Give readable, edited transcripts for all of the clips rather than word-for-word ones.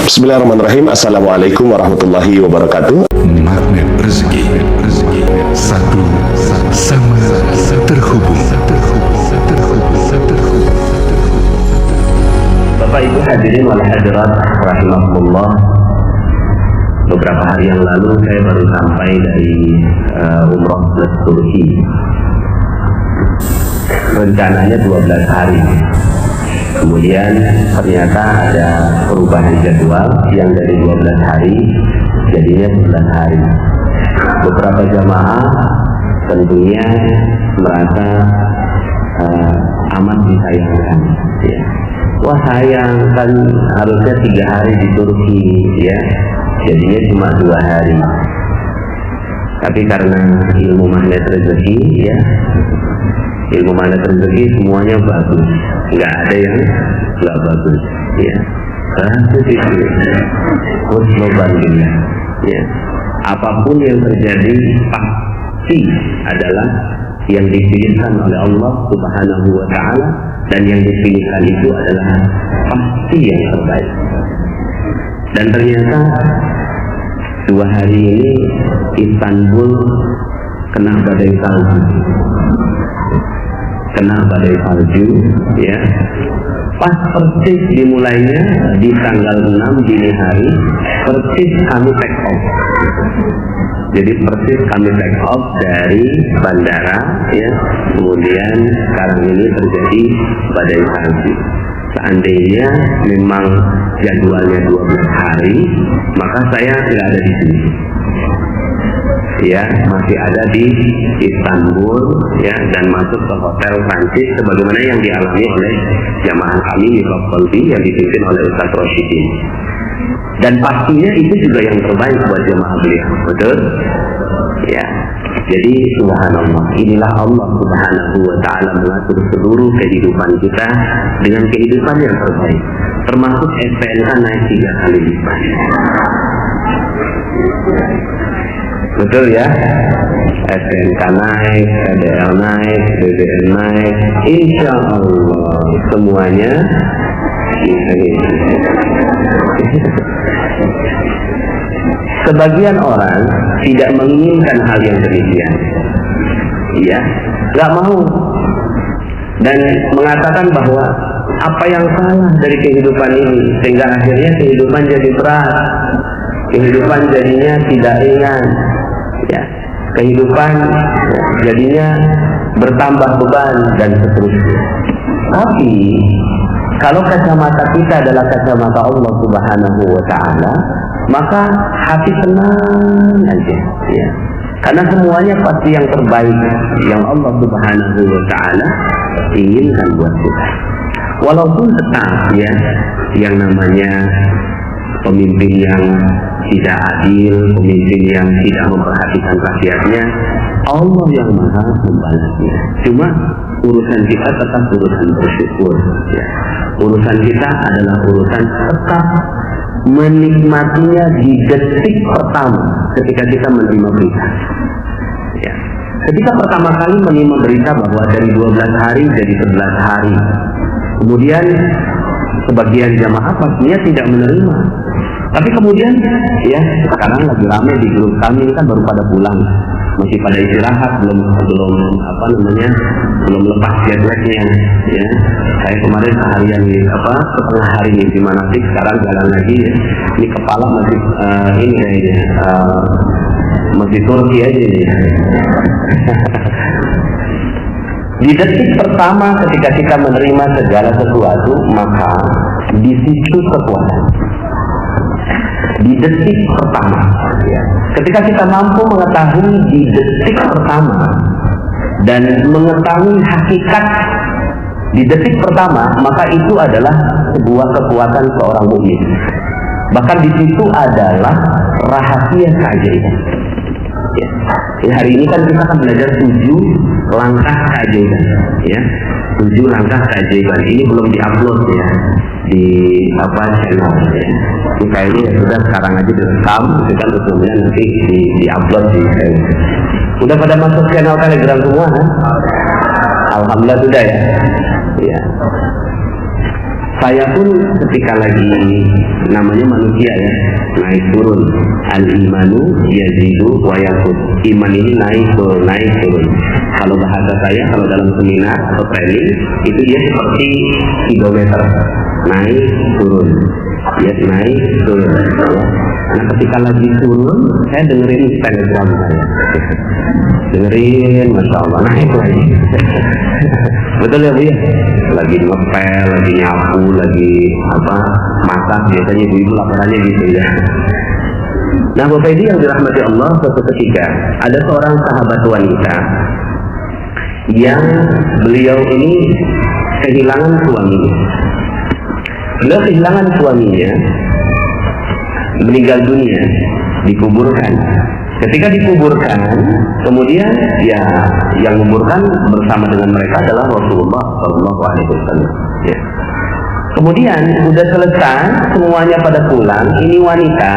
Bismillahirrahmanirrahim. Assalamualaikum warahmatullahi wabarakatuh. Magnet rezeki, satu sama terhubung. Bapak Ibu hadirin wal hadirat rahimahullah. Beberapa hari yang lalu saya baru sampai dari umroh plus Turki. Rencananya 12 hari. Kemudian ternyata ada perubahan jadwal yang dari 12 hari jadinya 11 hari. Beberapa jamaah tentunya merasa amat disayangkan. Ya. Wah sayang, kan harusnya 3 hari di Turki, ya. Jadinya cuma 2 hari. Tapi karena ilmu magnet rezeki, ya, ilmu magnet rezeki semuanya bagus, nggak ada yang nggak bagus, ya. Bagus itu, husnubandillah, ya. Apapun yang terjadi pasti adalah yang dipilihkan oleh Allah Subhanahu wa Ta'ala, dan yang dipilihkan itu adalah pasti yang terbaik. Dan ternyata 2 hari ini Istanbul kena badai salju. Ya. Pas persis dimulainya di tanggal 6 dini hari, persis kami take off. Jadi persis kami take off dari bandara, ya. Kemudian sekarang ini terjadi badai salju. Seandainya memang jadwalnya 12 hari, maka saya nggak ada di sini. Ya, masih ada di Istanbul, ya, dan masuk ke hotel Prancis sebagaimana yang dialami oleh jamaah kami di Kolbi yang dipimpin oleh Ustaz Rosyidin. Dan pastinya itu juga yang terbaik buat jamaah beliau, betul? Ya. Jadi subhanallah, inilah Allah Subhanahu wa Ta'ala mengatur seluruh kehidupan kita dengan kehidupan yang terbaik, termasuk SPNK naik 3 kali lipat. Betul ya? SPNK naik, KDL naik, BBM naik, insya Allah semuanya ini. Sebagian orang tidak menginginkan hal yang demikian, ya, nggak mau, dan mengatakan bahwa apa yang salah dari kehidupan ini sehingga akhirnya kehidupan jadi berat, kehidupan jadinya tidak ringan, ya, kehidupan jadinya bertambah beban dan seterusnya. Tapi kalau kacamata kita adalah kacamata Allah Subhanahu wa Ta'ala, maka hati tenang aja, ya. Karena semuanya pasti yang terbaik yang Allah Subhanahu wa Ta'ala inginkan buat kita. Walaupun tetap, ya, yang namanya pemimpin yang tidak adil, pemimpin yang tidak memperhatikan rakyatnya, Allah yang maha membalasnya. Cuma urusan kita tetap urusan bersyukur, ya. Urusan kita adalah urusan tetap menikmatinya di detik pertama ketika kita menerima berita, ya. Ketika pertama kali menerima berita bahwa dari 12 hari jadi 11 hari, kemudian sebagian jamaah pastinya tidak menerima. Tapi kemudian, ya, sekarang lagi ramai di grup kami ini kan baru pada pulang, masih pada istirahat, belum lepas jet lagnya, ya. Saya kemarin seharian setengah hari di Manasik, sekarang jalan lagi, ya. Ini kepala masih ini kayaknya masih Turki aja, ya. Di detik pertama ketika kita menerima segala sesuatu, maka di situ kekuatan. Di detik pertama, ya. Ketika kita mampu mengetahui di detik pertama dan mengetahui hakikat di detik pertama, maka itu adalah sebuah kekuatan seorang mukmin. Bahkan di situ adalah rahasia keajaiban. Ya. Hari ini kan kita akan belajar 7 langkah keajaiban, ya. 7 langkah keajaiban. Ini belum diupload, ya, di channel, ya. Ini kayaknya ya sudah sekarang aja direkam, itu kan kemudian nanti diupload di channel. Udah pada masuk channel Telegram semua, kan? Alhamdulillah sudah, ya. Ya. Saya pun ketika lagi namanya manusia ya, naik turun. Al-imanu yazidu wa yanqus. Iman ini naik turun. Kalau bahasa saya, kalau dalam seminar atau training, itu dia seperti kilometer. Naik turun. Ya, naik turun. Ya. Nah ketika lagi turun, saya dengerin telegram saya. Dengerin, Masya Allah, naik lagi. Betul ya Bu ya? Lagi ngepel, lagi nyapu, lagi masak, biasanya ibu-ibu laporannya gitu ya. Nah Bapak Ibu yang dirahmati Allah, suatu ketika ada seorang sahabat wanita yang beliau ini kehilangan suaminya. Beliau kehilangan suaminya, meninggal dunia, dikuburkan. Ketika dikuburkan, kemudian ya yang menguburkan bersama dengan mereka adalah Rasulullah SAW. Ya. Kemudian sudah selesai, semuanya pada pulang. Ini wanita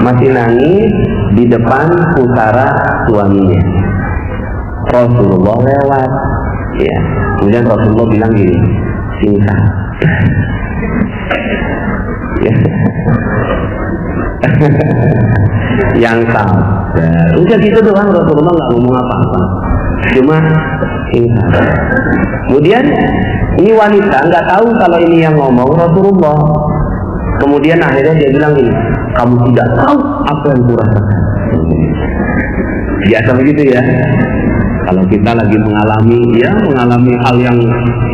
masih nangis di depan pusara suaminya. Rasulullah lewat. Ya. Kemudian Rasulullah bilang gini, singkat. Ya. Yang sabar. Udah gitu doang, Rasulullah nggak ngomong apa-apa, cuma singkat. Kemudian ini wanita nggak tahu kalau ini yang ngomong Rasulullah. Kemudian akhirnya dia bilang gini, kamu tidak tahu apa yang kurasakan. Biasa begitu ya. Kalau kita lagi mengalami hal yang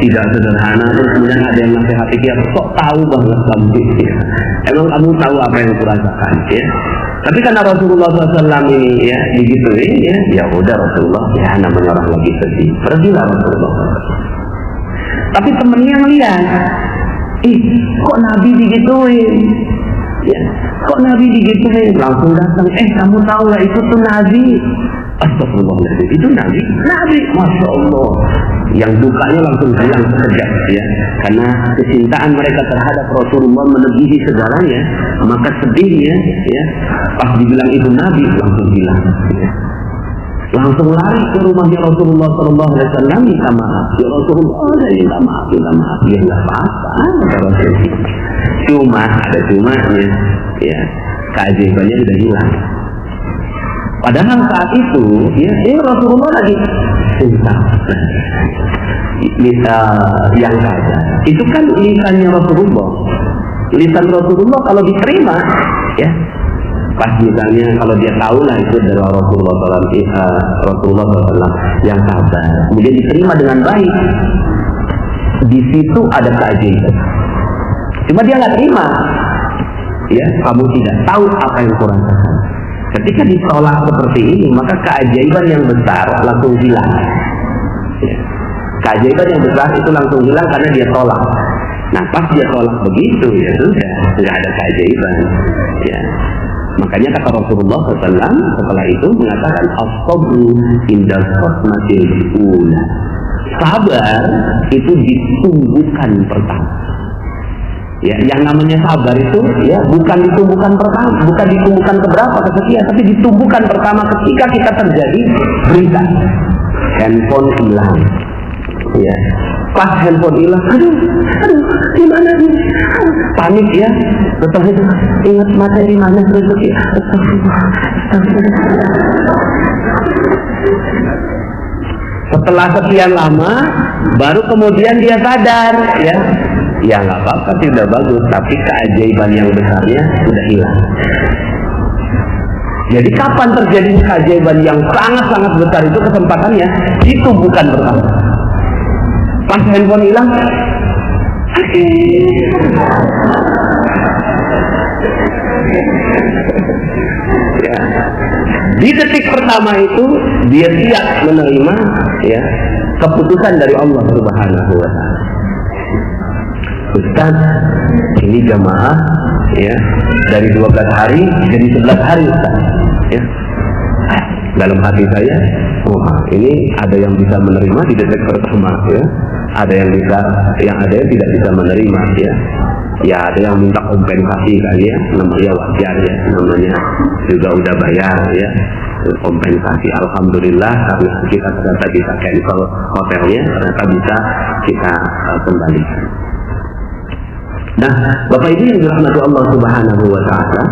tidak sederhana, terus kemudian ada yang nasihati kita, kok tahu banget kamu ya. Emang kamu tahu apa yang kurasakan ya. Tapi karena Rasulullah SAW ini ya digituin ya udah Rasulullah ya, namanya orang lagi sedih, pergilah Rasulullah. Tapi temennya ngeliat, kok Nabi digituin ya, kok Nabi digituin, langsung datang, kamu tahu lah itu tuh Nabi. Astagfirullahaladzim, itu Nabi, Masya Allah. Yang dukanya langsung hilang sekejap ya, karena kecintaan mereka terhadap Rasulullah melebihi segalanya, maka sedihnya ya, pas dibilang itu Nabi langsung hilang ya. Langsung lari ke rumahnya Rasulullah SAW, minta maaf. Ya Rasulullah, saya minta maaf. Ya nggak apa-apa, kata Rasulullah. Cuma ada cumanya ya, keajaibannya sudah hilang. Padahal saat itu ya Rasulullah lagi cinta. Yang saja itu kan lisannya Rasulullah. Lisan Rasulullah kalau diterima ya, pas misalnya kalau dia tahu lah itu adalah Rasulullah SAW yang sabar, kemudian diterima dengan baik, di situ ada keajaiban. Cuma dia nggak terima ya, kamu tidak tahu apa yang kurasakan. Ketika ditolak seperti ini, maka keajaiban yang besar langsung hilang ya. Keajaiban yang besar itu langsung hilang karena dia tolak. Nah pas dia tolak begitu ya sudah, tidak ada keajaiban ya. Makanya kata Rasulullah SAW setelah itu mengatakan as-sabru inda sotmatil ula. Sabar itu ditumbuhkan pertama. Ya, yang namanya sabar itu ya bukan ditumbuhkan pertama, bukan ditumbuhkan keberapa, kesekian, tapi ditumbuhkan pertama ketika kita terjadi berita handphone hilang. Ya, pas handphone hilang, aduh, gimana nih? Panik ya. Setelah itu ingat materi mana rezeki. Setelah sekian lama, baru kemudian dia sadar ya. Ya nggak apa-apa sih, udah bagus, tapi keajaiban yang besarnya sudah hilang. Jadi kapan terjadinya keajaiban yang sangat-sangat besar itu kesempatannya? Itu bukan pertama. Pas handphone hilang, ya. Di detik pertama itu dia siap menerima ya keputusan dari Allah Subhanahu wa Ta'ala. Ustaz, ini jamaah ya dari 12 hari jadi 11 hari Ustaz ya. Dalam hati saya, ini ada yang bisa menerima di detik pertama ya, ada yang tidak bisa menerima ya. Ya ada yang minta kompensasi kali ya, namanya wajar ya, namanya juga udah bayar ya, kompensasi. Alhamdulillah karena kita ternyata bisa cancel hotelnya, ternyata bisa kita kembalikan. Nah, Bapak Ibu yang dirahmati Allah Subhanahu wa Ta'ala,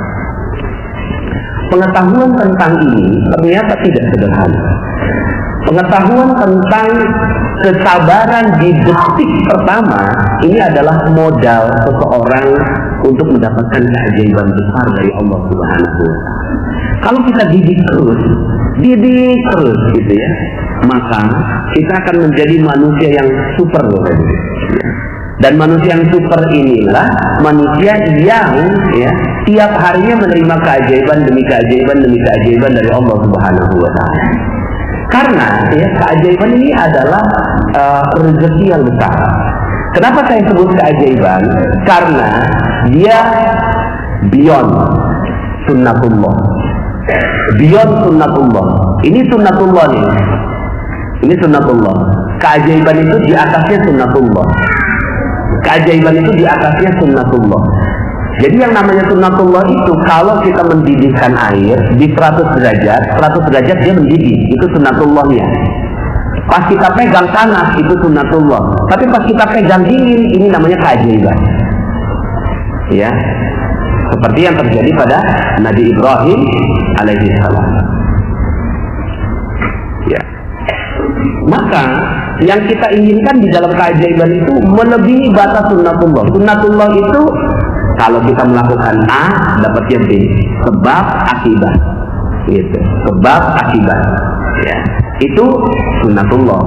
pengetahuan tentang ini ternyata tidak sederhana. Pengetahuan tentang kesabaran di detik pertama ini adalah modal seseorang untuk mendapatkan keajaiban besar dari Allah Subhanahu wa Ta'ala. Kalau kita didik terus gitu ya, maka kita akan menjadi manusia yang super loh. Dan manusia yang super inilah manusia yang ya tiap harinya menerima keajaiban demi keajaiban demi keajaiban dari Allah Subhanahu wa Ta'ala. Karena ya keajaiban ini adalah rezeki yang besar. Kenapa saya sebut keajaiban? Karena dia beyond sunnatullah. Beyond sunnatullah. Ini sunnatullah nih. Ini sunnatullah. Keajaiban itu di atasnya sunnatullah. Keajaiban itu di atasnya sunnatullah. Jadi yang namanya sunnatullah itu kalau kita mendidihkan air di 100 derajat dia mendidih, itu sunnatullahnya. Pas kita pegang panas itu sunnatullah. Tapi pas kita pegang dingin ini namanya keajaiban. Ya. Seperti yang terjadi pada Nabi Ibrahim alaihi salam. Ya. Maka yang kita inginkan di dalam keajaiban itu melebihi batas sunnatullah. Sunnatullah itu kalau kita melakukan A dapatnya B, sebab akibat. Gitu. Sebab akibat. Ya. Itu sunnatullah.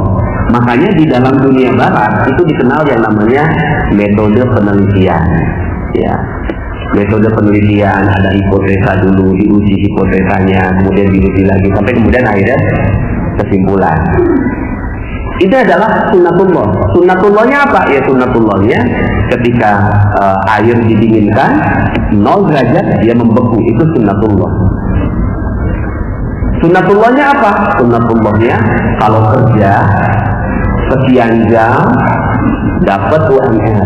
Makanya di dalam dunia barat itu dikenal yang namanya metode penelitian. Ya. Metode penelitian, ada hipotesa dulu, diuji hipotesanya, kemudian diuji lagi, sampai kemudian akhirnya kesimpulan. Itu adalah sunnatullah. Sunnatullahnya apa? Ya sunnatullahnya ketika air didinginkan 0 derajat dia membeku, itu sunnatullah. Sunnatullahnya apa? Sunnatullahnya kalau kerja sekian jam dapat UMR.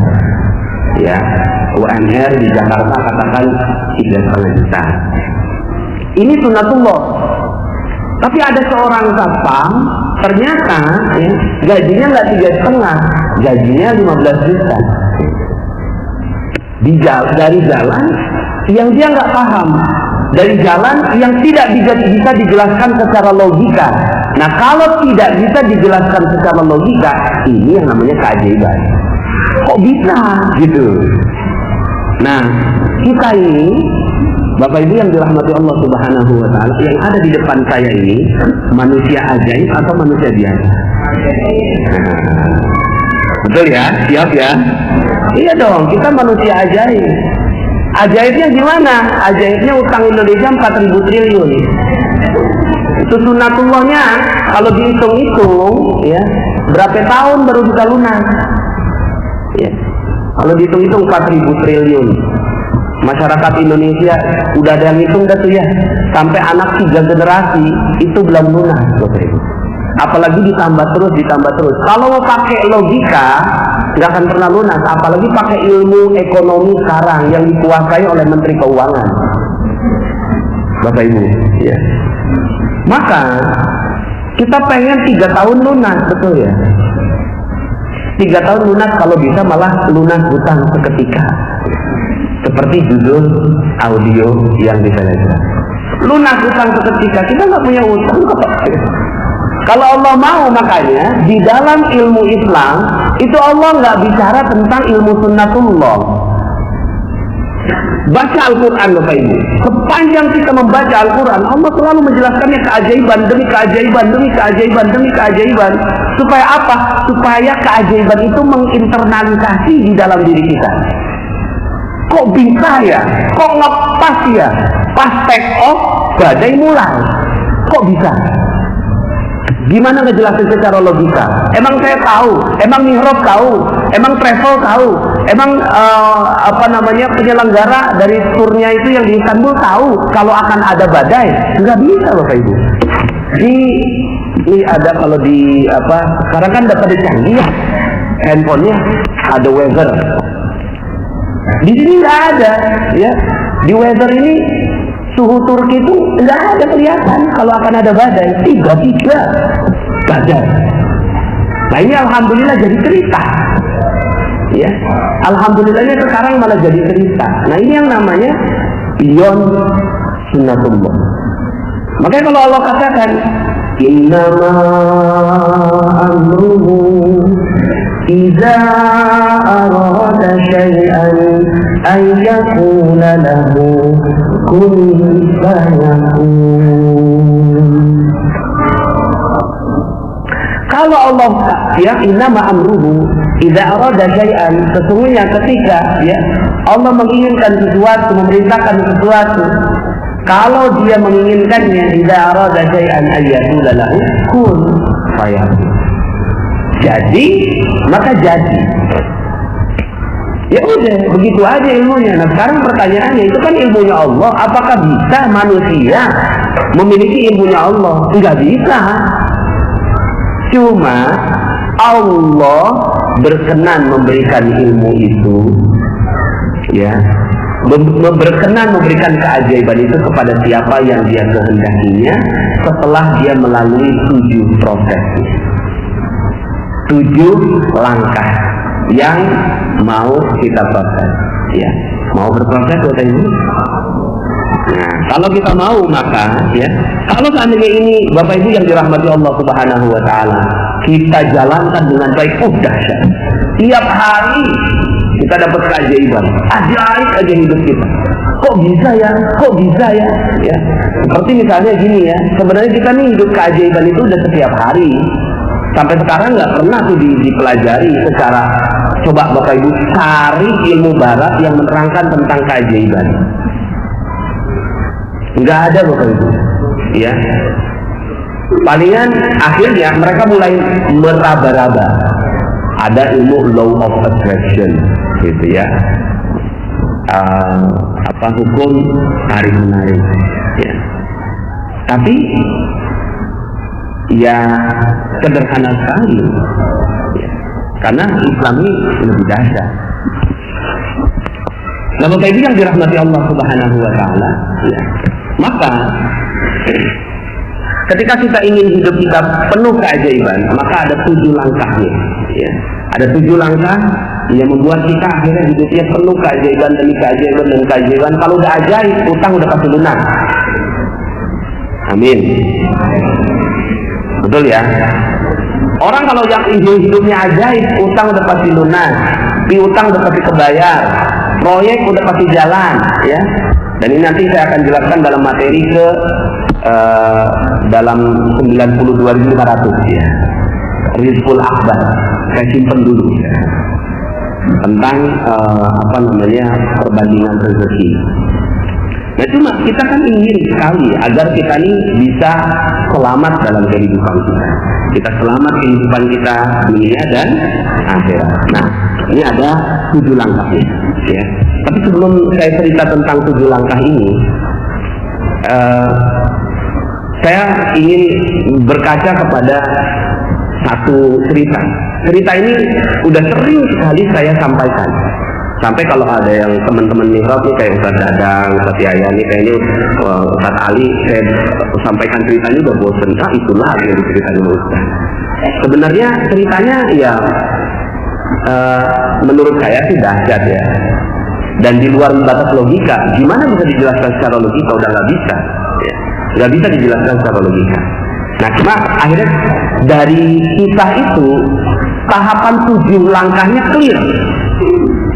Ya, UMR di Jakarta katakan 3,5 juta. Ini sunnatullah. Tapi ada seorang satpam ternyata ya, gajinya nggak 3,5, gajinya 15 juta. Dari jalan yang dia nggak paham, dari jalan yang tidak bisa dijelaskan secara logika. Nah, kalau tidak bisa dijelaskan secara logika, ini yang namanya keajaiban. Kok bisa gitu? Nah, kita ini Bapak Ibu yang dirahmati Allah Subhanahu wa Ta'ala, yang ada di depan saya ini manusia ajaib atau manusia biasa? Betul ya? Siap ya? Iya dong, kita manusia ajaib. Ajaibnya gimana? Ajaibnya utang Indonesia 4.000 triliun. Itu sunnatullahnya kalau dihitung-hitung ya, berapa tahun baru bisa lunas? Ya. Kalau dihitung-hitung 4.000 triliun. Masyarakat Indonesia udah ada yang hitung dah tuh ya, sampai anak 3 generasi itu belum lunas. Apalagi ditambah terus. Kalau mau pakai logika nggak akan pernah lunas, apalagi pakai ilmu ekonomi sekarang yang dikuasai oleh Menteri Keuangan. Bapak Ibu, ya. Maka kita pengen 3 tahun lunas, betul ya? 3 tahun lunas, kalau bisa malah lunas hutang seketika. Seperti judul audio yang disajikan. Lunas hutang seketika, kita nggak punya hutang kok. Kalau Allah mau, makanya di dalam ilmu Islam itu Allah nggak bicara tentang ilmu sunnatullah. Baca Al-Quran Bapak Ibu. Sepanjang kita membaca Al-Quran, Allah selalu menjelaskannya keajaiban demi keajaiban demi keajaiban demi keajaiban. Supaya apa? Supaya keajaiban itu menginternalisasi di dalam diri kita. Kok bisa ya? Kok ngepas ya? Pas take off, badai mulai. Kok bisa? Gimana ngejelasin secara logika? Emang saya tahu, emang mihrab tahu, emang travel tahu, emang penyelenggara dari turnya itu yang di Istanbul tahu kalau akan ada badai? Nggak bisa Bapak Ibu. Ini ada kalau di sekarang kan dapat canggih ya, handphonenya ada weather. Di sini nggak ada, ya. Di weather ini suhu Turki itu nggak ada kelihatan kalau akan ada badai. 3 badai. Nah ini alhamdulillah jadi cerita. Ya, alhamdulillahnya sekarang malah jadi cerita. Nah ini yang namanya ion sunnatullah. Makanya kalau Allah katakan innama amruhu idza arada syai'an ay yakuna lahu kun fayakun. Kalau Allah ya innama amruhu idza arada syai'an, sesungguhnya ketika ya Allah menginginkan sesuatu, memerintahkan sesuatu, kalau dia menginginkannya, idza arada syai'an ayyakuna lahu kun fayakun. Jadi, maka jadi. Ya udah, begitu aja ilmunya. Nah, sekarang pertanyaannya, itu kan ilmunya Allah. Apakah bisa manusia memiliki ilmunya Allah? Enggak bisa. Cuma Allah berkenan memberikan ilmu itu, ya, berkenan memberikan keajaiban itu kepada siapa yang dia kehendakinya setelah dia melalui 7 proses, 7 langkah yang mau kita proses, ya, mau berproses Bapak Ibu. Nah, kalau kita mau maka ya, kalau seandainya ini Bapak Ibu yang dirahmati Allah Subhanahu wa taala, kita jalankan dengan baik, dahsyat. Tiap hari kita dapat keajaiban, ajaib aja hidup kita. Kok bisa ya? Kok bisa ya? Ya, seperti misalnya gini ya, sebenarnya kita nih hidup keajaiban itu udah setiap hari. Sampai sekarang nggak pernah tuh dipelajari secara, coba Bapak Ibu cari ilmu barat yang menerangkan tentang keajaiban. Nggak ada Bapak Ibu, ya. Palingan akhirnya mereka mulai meraba-raba. Ada ilmu law of attraction, gitu ya. Hukum tarik menarik, ya. Tapi ya sederhana sekali, ya. Karena Islam ini lebih dahsyat. Nah, Bapak Ibu yang dirahmati Allah Subhanahu wa taala, ya. Maka ketika kita ingin hidup kita penuh keajaiban, maka ada 7 langkahnya, ya. Ada 7 langkah yang membuat kita akhirnya hidupnya penuh keajaiban demi keajaiban dan keajaiban. Kalau udah ajaib, utang udah pasti lunas. Amin. Betul ya? Orang kalau yang hidupnya ajaib, utang udah pasti lunas, piutang udah pasti kebayar, proyek udah pasti jalan, ya. Dan ini nanti saya akan jelaskan dalam materi dalam 92.500 ya. Rizqul Akbar. Saya simpen dulu ya. Tentang perbandingan rezeki. Nah, cuma kita kan ingin sekali agar kita ini bisa selamat dalam kehidupan kita. Kita selamat kehidupan kita dunia dan akhirat. Nah, ini ada 7 langkahnya, ya. Tapi sebelum saya cerita tentang 7 langkah ini, saya ingin berkaca kepada satu cerita. Cerita ini udah sering sekali saya sampaikan. Sampai kalau ada yang teman-teman mihrab nih kayak Ustaz Dadang, Ustaz Yaya nih kayaknya Ustaz Ali, saya sampaikan ceritanya udah bosen. Itulah yang diceritain Ustaz. Sebenarnya ceritanya ya menurut saya sih dahsyat ya. Dan di luar batas logika, gimana bisa dijelaskan secara logika? Udah nggak bisa, ya. Nggak bisa dijelaskan secara logika. Nah, cuma akhirnya dari kisah itu tahapan 7 langkahnya clear.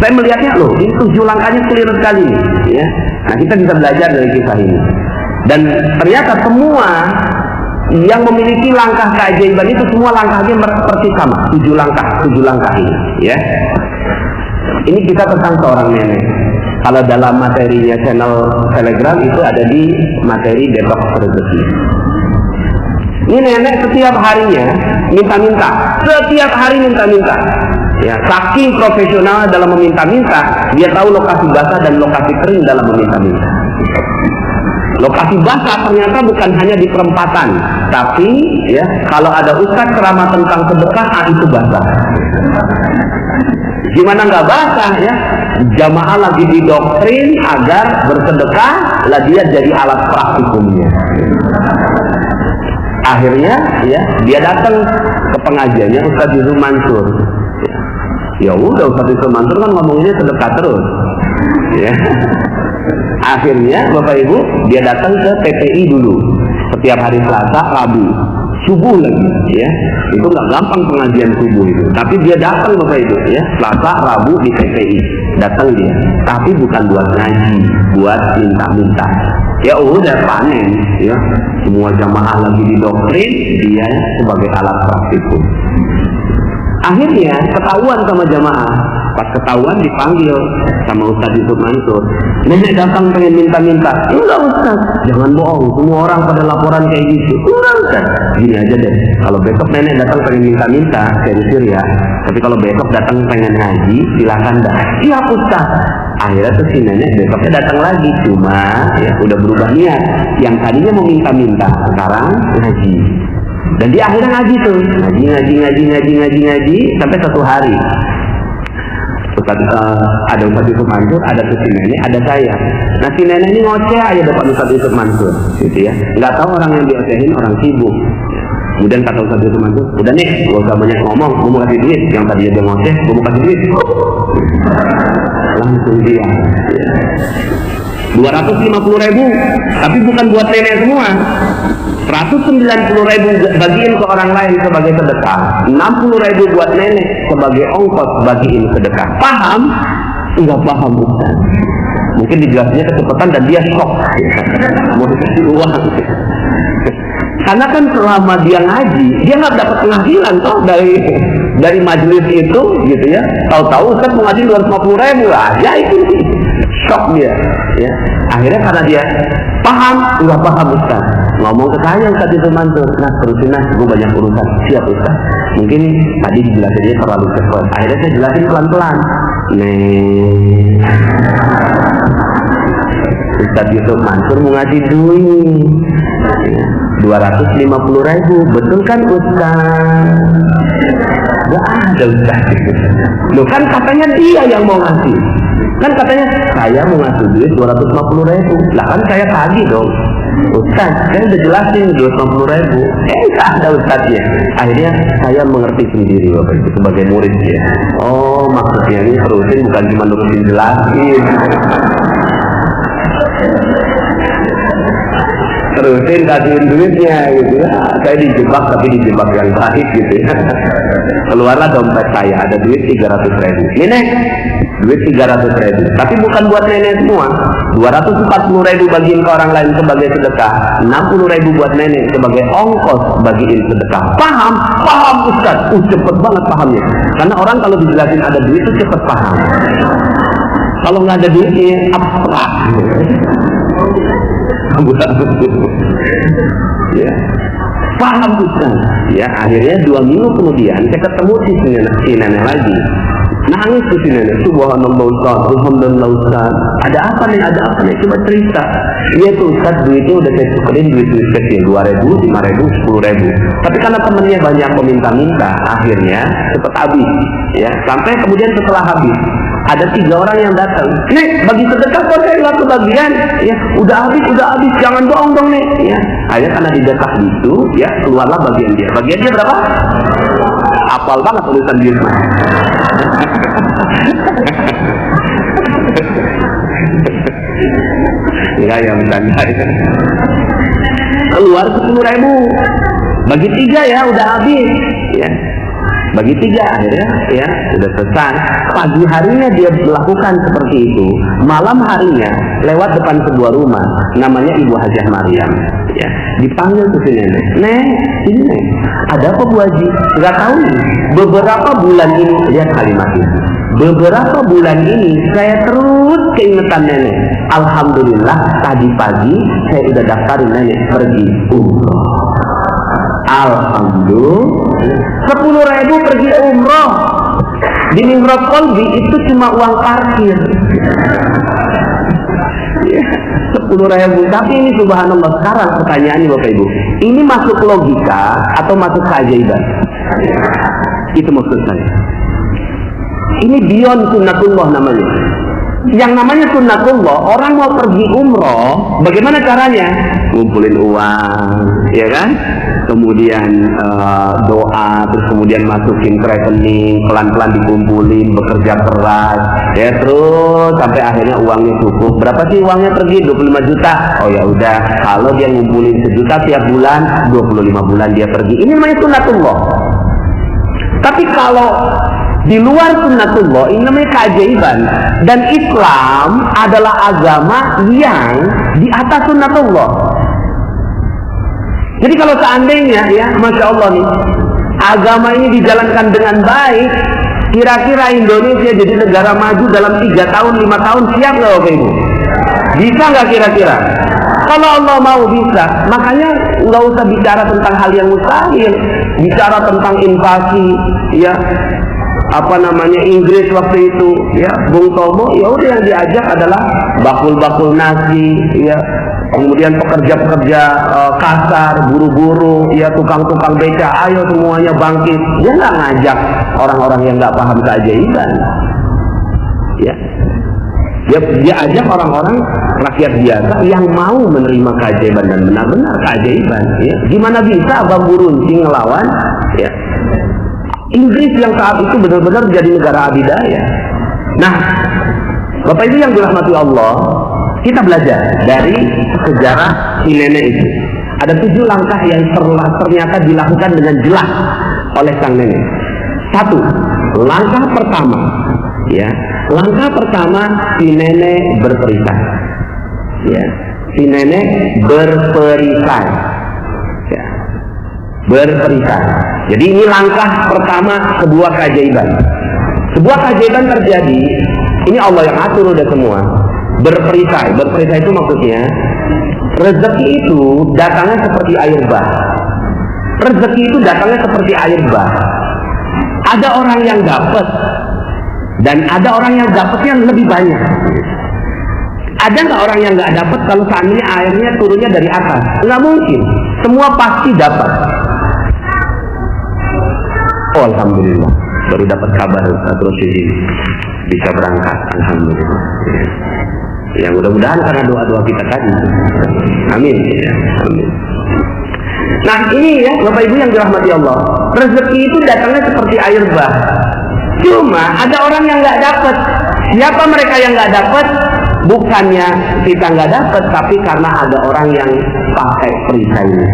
Saya melihatnya loh, ini 7 langkahnya clear sekali, ya. Nah, kita bisa belajar dari kisah ini. Dan ternyata semua yang memiliki langkah keajaiban itu semua langkahnya seperti sama, 7 langkah ini, ya. Ini kita tentang seorang nenek. Kalau dalam materinya channel Telegram itu ada di materi detox rezeki. Ini nenek setiap harinya minta-minta, setiap hari minta-minta. Ya, saking profesional dalam meminta-minta, dia tahu lokasi basah dan lokasi kering dalam meminta-minta. Lokasi basah ternyata bukan hanya di perempatan, tapi ya kalau ada ustadz ceramah tentang sedekah, itu basah. Gimana nggak basah ya? Jamaah lagi didoktrin agar bersedekah, lah dia jadi alat praktikumnya. Akhirnya ya dia datang ke pengajiannya Ustaz Yusuf Mansur. Ya udah, Ustaz Yusuf Mansur kan ngomongnya sedekah terus. Ya. Akhirnya Bapak Ibu dia datang ke TPI dulu setiap hari Selasa, Rabu, subuh lagi, ya. Itu nggak gampang pengajian subuh itu. Tapi dia datang Bapak Ibu, ya. Selasa, Rabu di TPI datang dia. Tapi bukan buat ngaji, buat minta-minta. Ya udah panen, ya. Semua jamaah lagi didoktrin, dia sebagai alat praktikum. Akhirnya ketahuan sama jamaah. Pas ketahuan dipanggil sama Ustaz Yusuf Mansur. Nenek datang pengen minta-minta. Enggak Ustaz, jangan bohong. Semua orang pada laporan kayak gitu. Enggak Ustaz. Gini aja deh. Kalau besok nenek datang pengen minta-minta, saya usir ya. Tapi kalau besok datang pengen ngaji, silakan dah. Siap Ustaz. Akhirnya tuh si nenek besoknya datang lagi. Cuma ya udah berubah niat. Yang tadinya mau minta-minta, sekarang ngaji. Dan dia akhirnya ngaji tuh. Ngaji sampai satu hari. Ada Ustaz Yusuf Mansur, ada si nenek, ada saya. Nah si nenek ini ngoceh aja depan Ustaz Yusuf Mansur, gitu ya. Nggak tahu orang yang diocehin orang sibuk. Kemudian kata Ustaz Yusuf Mansur, udah nih, gak usah banyak ngomong, gue mau kasih duit. Yang tadinya dia ngoceh, gue mau kasih duit. Langsung dia. 250.000, tapi bukan buat nenek semua. 190.000 bagiin ke orang lain sebagai sedekah, 60.000 buat nenek sebagai ongkos bagiin sedekah. Paham? Enggak paham Ustaz. Mungkin dijelasnya kecepatan dan dia shock. Mau dikasih uang. Karena kan selama dia ngaji, dia nggak dapat penghasilan toh dari majelis itu, gitu ya. Tahu-tahu Ustaz mau ngaji 250.000 aja itu. Shock dia, ya. Akhirnya karena dia paham, nggak paham Ustaz, ngomong ke saya Ustaz Yusuf Mansur, nah terusin lah, gue banyak urusan. Siap Ustaz. Mungkin tadi dijelasin dia terlalu cepat. Akhirnya saya jelasin pelan-pelan. Nih, Ustaz Yusuf Mansur mau ngasih duit 250.000, betul kan Ustaz? Gak ada Ustaz. Loh kan katanya dia yang mau ngasih. Kan katanya saya mau ngasih duit 250.000. Lah kan saya tagih dong. Ustaz, saya udah jelasin 250.000. Gak ada Ustaznya. Akhirnya saya mengerti sendiri Bapak Ibu sebagai murid ya. Oh maksudnya ini terusin bukan cuma nurusin jelasin. Terusin kasihin duitnya gitu ya. Saya dijebak tapi dijebak yang baik gitu ya. Keluarlah dompet saya ada duit 300.000. Nenek duit 300.000, tapi bukan buat nenek semua. 240.000 bagiin ke orang lain sebagai sedekah, 60.000 buat nenek sebagai ongkos bagiin sedekah. Paham? Paham Ustaz. Cepet banget pahamnya. Karena orang kalau dijelasin ada duit itu cepet paham. Kalau nggak ada duitnya abstrak. Ya. Paham Ustaz. Ya, akhirnya 2 minggu kemudian saya ketemu si nenek lagi. Nangis tuh si nenek, subhanallah Ustaz, alhamdulillah Ustaz. Ada apa nih? Coba cerita. Iya tuh Ustaz, duitnya udah saya tukerin duit-duit kecil, 2.000, 5.000, 10.000. Tapi karena temennya banyak meminta-minta, akhirnya cepet habis. Ya, sampai kemudian setelah habis, ada 3 orang yang datang. Nih, bagi sedekah kok saya nggak kebagian? Ya, udah habis, jangan bohong dong nih. Ya, akhirnya karena didekah gitu, ya keluarlah bagian dia. Bagian dia berapa? Apal banget tulisan dia. Ya yang bercanda ya. Keluar 10.000, bagi 3 ya udah habis ya, bagi 3 akhirnya ya udah selesai. Pagi harinya dia melakukan seperti itu, malam harinya lewat depan sebuah rumah namanya Ibu Hajah Maryam ya, dipanggil ke sini Nek, ini Nek, ada apa Bu Haji? Nggak tahu nih, beberapa bulan ini, lihat kalimat ini, beberapa bulan ini saya terus keingetan nenek. Alhamdulillah tadi pagi saya udah daftarin nenek pergi umroh. Alhamdulillah 10.000 pergi umroh. Di Nimrod Kolbi itu cuma uang parkir 10.000. Tapi ini subhanallah, sekarang pertanyaannya Bapak Ibu, ini masuk logika atau masuk keajaiban? Itu maksud saya. Ini beyond sunnatullah namanya. Yang namanya sunnatullah, orang mau pergi umroh, bagaimana caranya? Ngumpulin uang, ya kan? kemudian doa, terus kemudian masukin ke rekening, pelan-pelan dikumpulin, bekerja keras, ya terus sampai akhirnya uangnya cukup. Berapa sih uangnya pergi? 25 juta. Oh ya udah, kalau dia ngumpulin 1 juta tiap bulan, 25 bulan dia pergi. Ini namanya sunnatullah. Tapi kalau di luar sunnatullah, ini namanya keajaiban. Dan Islam adalah agama yang di atas sunnatullah. Jadi kalau seandainya ya, Masya Allah nih, agama ini dijalankan dengan baik, kira-kira Indonesia jadi negara maju dalam 3 tahun, 5 tahun, siap nggak Bapak Ibu? Bisa nggak kira-kira? Kalau Allah mau bisa. Makanya nggak usah bicara tentang hal yang mustahil, bicara tentang invasi, ya apa namanya Inggris waktu itu, ya Bung Tomo, ya udah yang diajak adalah bakul-bakul nasi, ya kemudian pekerja-pekerja kasar, buru-buru, ya tukang-tukang beca, ayo semuanya bangkit. Dia nggak ngajak orang-orang yang nggak paham keajaiban, ya. Dia ajak orang-orang rakyat biasa yang mau menerima keajaiban dan benar-benar keajaiban. Ya. Gimana bisa bambu runcing ngelawan? Ya. Inggris yang saat itu benar-benar jadi negara adidaya. Nah, Bapak Ibu yang dirahmati Allah, kita belajar dari sejarah si nenek itu. Ada 7 langkah yang ternyata dilakukan dengan jelas oleh sang nenek. 1, langkah pertama, ya, langkah pertama si nenek berperisai. Ya, si nenek berperisai. Ya, berperisai. Jadi ini langkah pertama sebuah keajaiban. Sebuah keajaiban terjadi. Ini Allah yang atur udah semua. Berperisai. Berperisai itu maksudnya rezeki itu datangnya seperti air bah. Rezeki itu datangnya seperti air bah. Ada orang yang dapat dan ada orang yang dapatnya lebih banyak. Ada nggak orang yang nggak dapat kalau seandainya airnya turunnya dari atas? Nggak mungkin. Semua pasti dapat. Oh, alhamdulillah, baru dapat kabar terus ini bisa berangkat. Alhamdulillah. Ya, mudah-mudahan karena doa-doa kita tadi. Amin. Ya, amin. Nah ini ya Bapak Ibu yang dirahmati Allah, rezeki itu datangnya seperti air bah. Cuma ada orang yang nggak dapat. Siapa mereka yang nggak dapat? Bukannya kita nggak dapat, tapi karena ada orang yang pakai perisainya.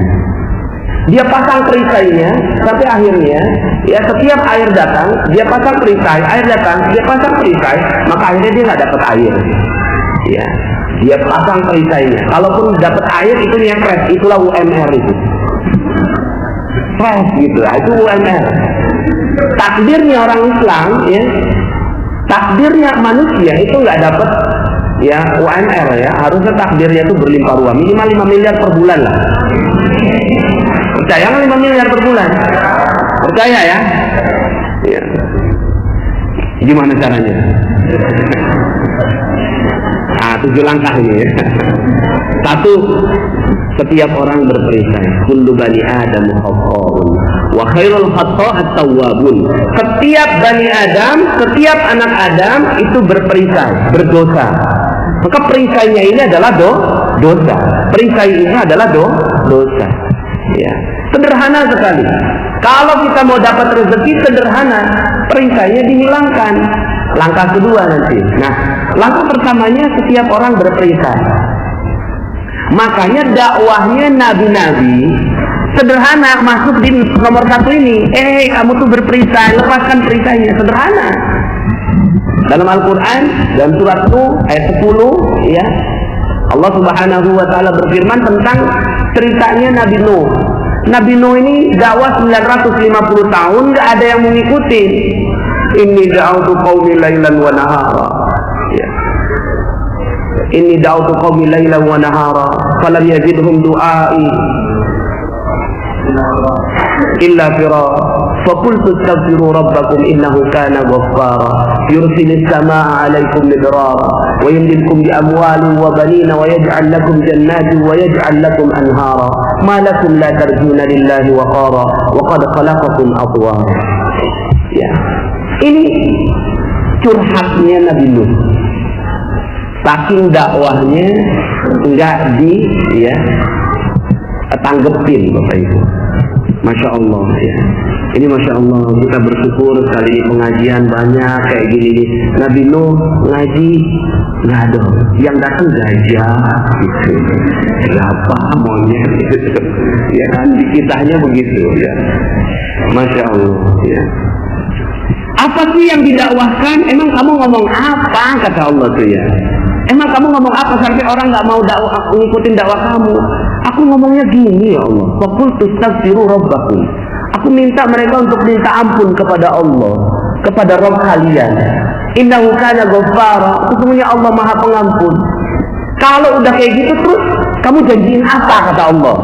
Dia pasang perisainya sampai akhirnya, ya setiap air datang, dia pasang perisai, air datang, dia pasang perisai, maka akhirnya dia nggak dapat air. Ya, dia pasang perisainya. Kalaupun dapat air itu nyepres, itulah UMR itu. Fresh gitu, itu UMR. Takdirnya orang Islam, ya, takdirnya manusia itu nggak dapat ya UMR ya, harusnya takdirnya itu berlimpah ruah, minimal 5 miliar per bulan lah. Percaya nggak 5 miliar per bulan? Percaya ya? Ya. Gimana caranya? Nah, 7 langkah ini. 1, setiap orang berperisai. Kullu bani Adam khata'un wa khairul khata'at tawwabun. Setiap bani Adam, setiap anak Adam itu berperisai, berdosa. Maka perisainya ini adalah dosa. Perisai ini adalah dosa. Ya, sederhana sekali. Kalau kita mau dapat rezeki sederhana, perisainya dihilangkan. Langkah kedua nanti. Nah, langkah pertamanya setiap orang berperisai. Makanya dakwahnya nabi-nabi sederhana, masuk di nomor 1 ini. Kamu tuh berperisai, lepaskan perisainya. Sederhana. Dalam Al-Quran, dalam surat Nuh ayat 10, ya, Allah Subhanahu wa Ta'ala berfirman tentang ceritanya Nabi Nuh. Nabi Nuh ini dakwah 950 tahun, nggak ada yang mengikuti. Inni da'autu qaumi lailan wa nahara. Ya. Inni da'autu qaumi lailan wa nahara, falam yazidhum du'ai illa firara. فَقُلْتُ اسْتَغْفِرُوا رَبَّكُمْ إِنَّهُ كَانَ غَفَّارًا يُرْسِلِ السَّمَاءَ عَلَيْكُمْ مِدْرَارًا وَيُمْدِدْكُمْ بِأَمْوَالٍ وَبَنِينَ وَيَجْعَلْ لَكُمْ جَنَّاتٍ وَيَجْعَلْ لَكُمْ أَنْهَارًا مَا لَكُمْ لَا تَرْجُونَ لِلَّهِ وَقَارًا وَقَدْ خَلَقَكُمْ أَطْوَارًا. Ya, ini curhatnya Nabi Nuh. Saking dakwahnya enggak tanggepin Bapak Ibu. Masya Allah ya. Ini Masya Allah, kita bersyukur sekali pengajian banyak kayak gini. Nabi Nuh ngaji nggak ada, yang datang gajah gitu, berapa monyet gitu. Ya kan, di kitanya begitu ya. Masya Allah ya. Apa sih yang didakwahkan? Emang kamu ngomong apa, kata Allah tuh ya? Emang kamu ngomong apa sampai orang nggak mau ngikutin dakwah kamu? Aku ngomongnya gini ya Allah. Faqultu astaghfiru rabbakum. Aku minta mereka untuk minta ampun kepada Allah, kepada Rabb kalian. Innahu kana ghaffara. Sesungguhnya Allah Maha Pengampun. Kalau udah kayak gitu terus kamu janjiin apa, kata Allah?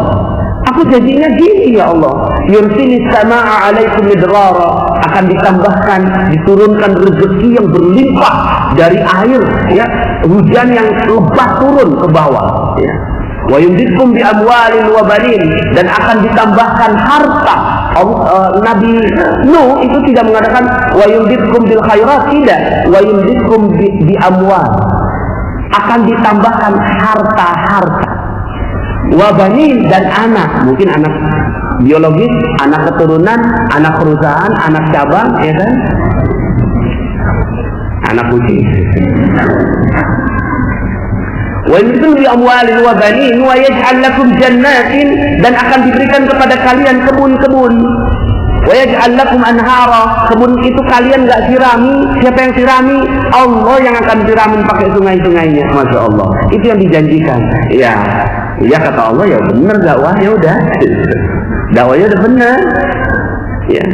Aku janjinya gini ya Allah. Yursilis samaa'a 'alaikum midrara. Akan ditambahkan, diturunkan rezeki yang berlimpah dari air ya, hujan yang lebat turun ke bawah ya. Wa yumditkum bi amwalin wa banin, dan akan ditambahkan harta. Nabi Nuh itu tidak mengatakan wa yumditkum bil khairat, tidak. Wa yumditkum bi amwal, akan ditambahkan harta-harta. Wa banin, dan anak, mungkin anak biologis, anak keturunan, anak perusahaan, anak cabang, ya kan? Anak kucing. Wa yumditkum bi amwalin wa banin wa yaj'al lakum jannatin, dan akan diberikan kepada kalian kebun-kebun. Wa yaj'al lakum anhara, kebun itu kalian enggak sirami. Siapa yang sirami? Allah yang akan siramin pakai sungai-sungainya. Masya Allah, itu yang dijanjikan. Ya, ya kata Allah, ya benar dakwah, ya udah. Dakwahnya udah benar. Ya.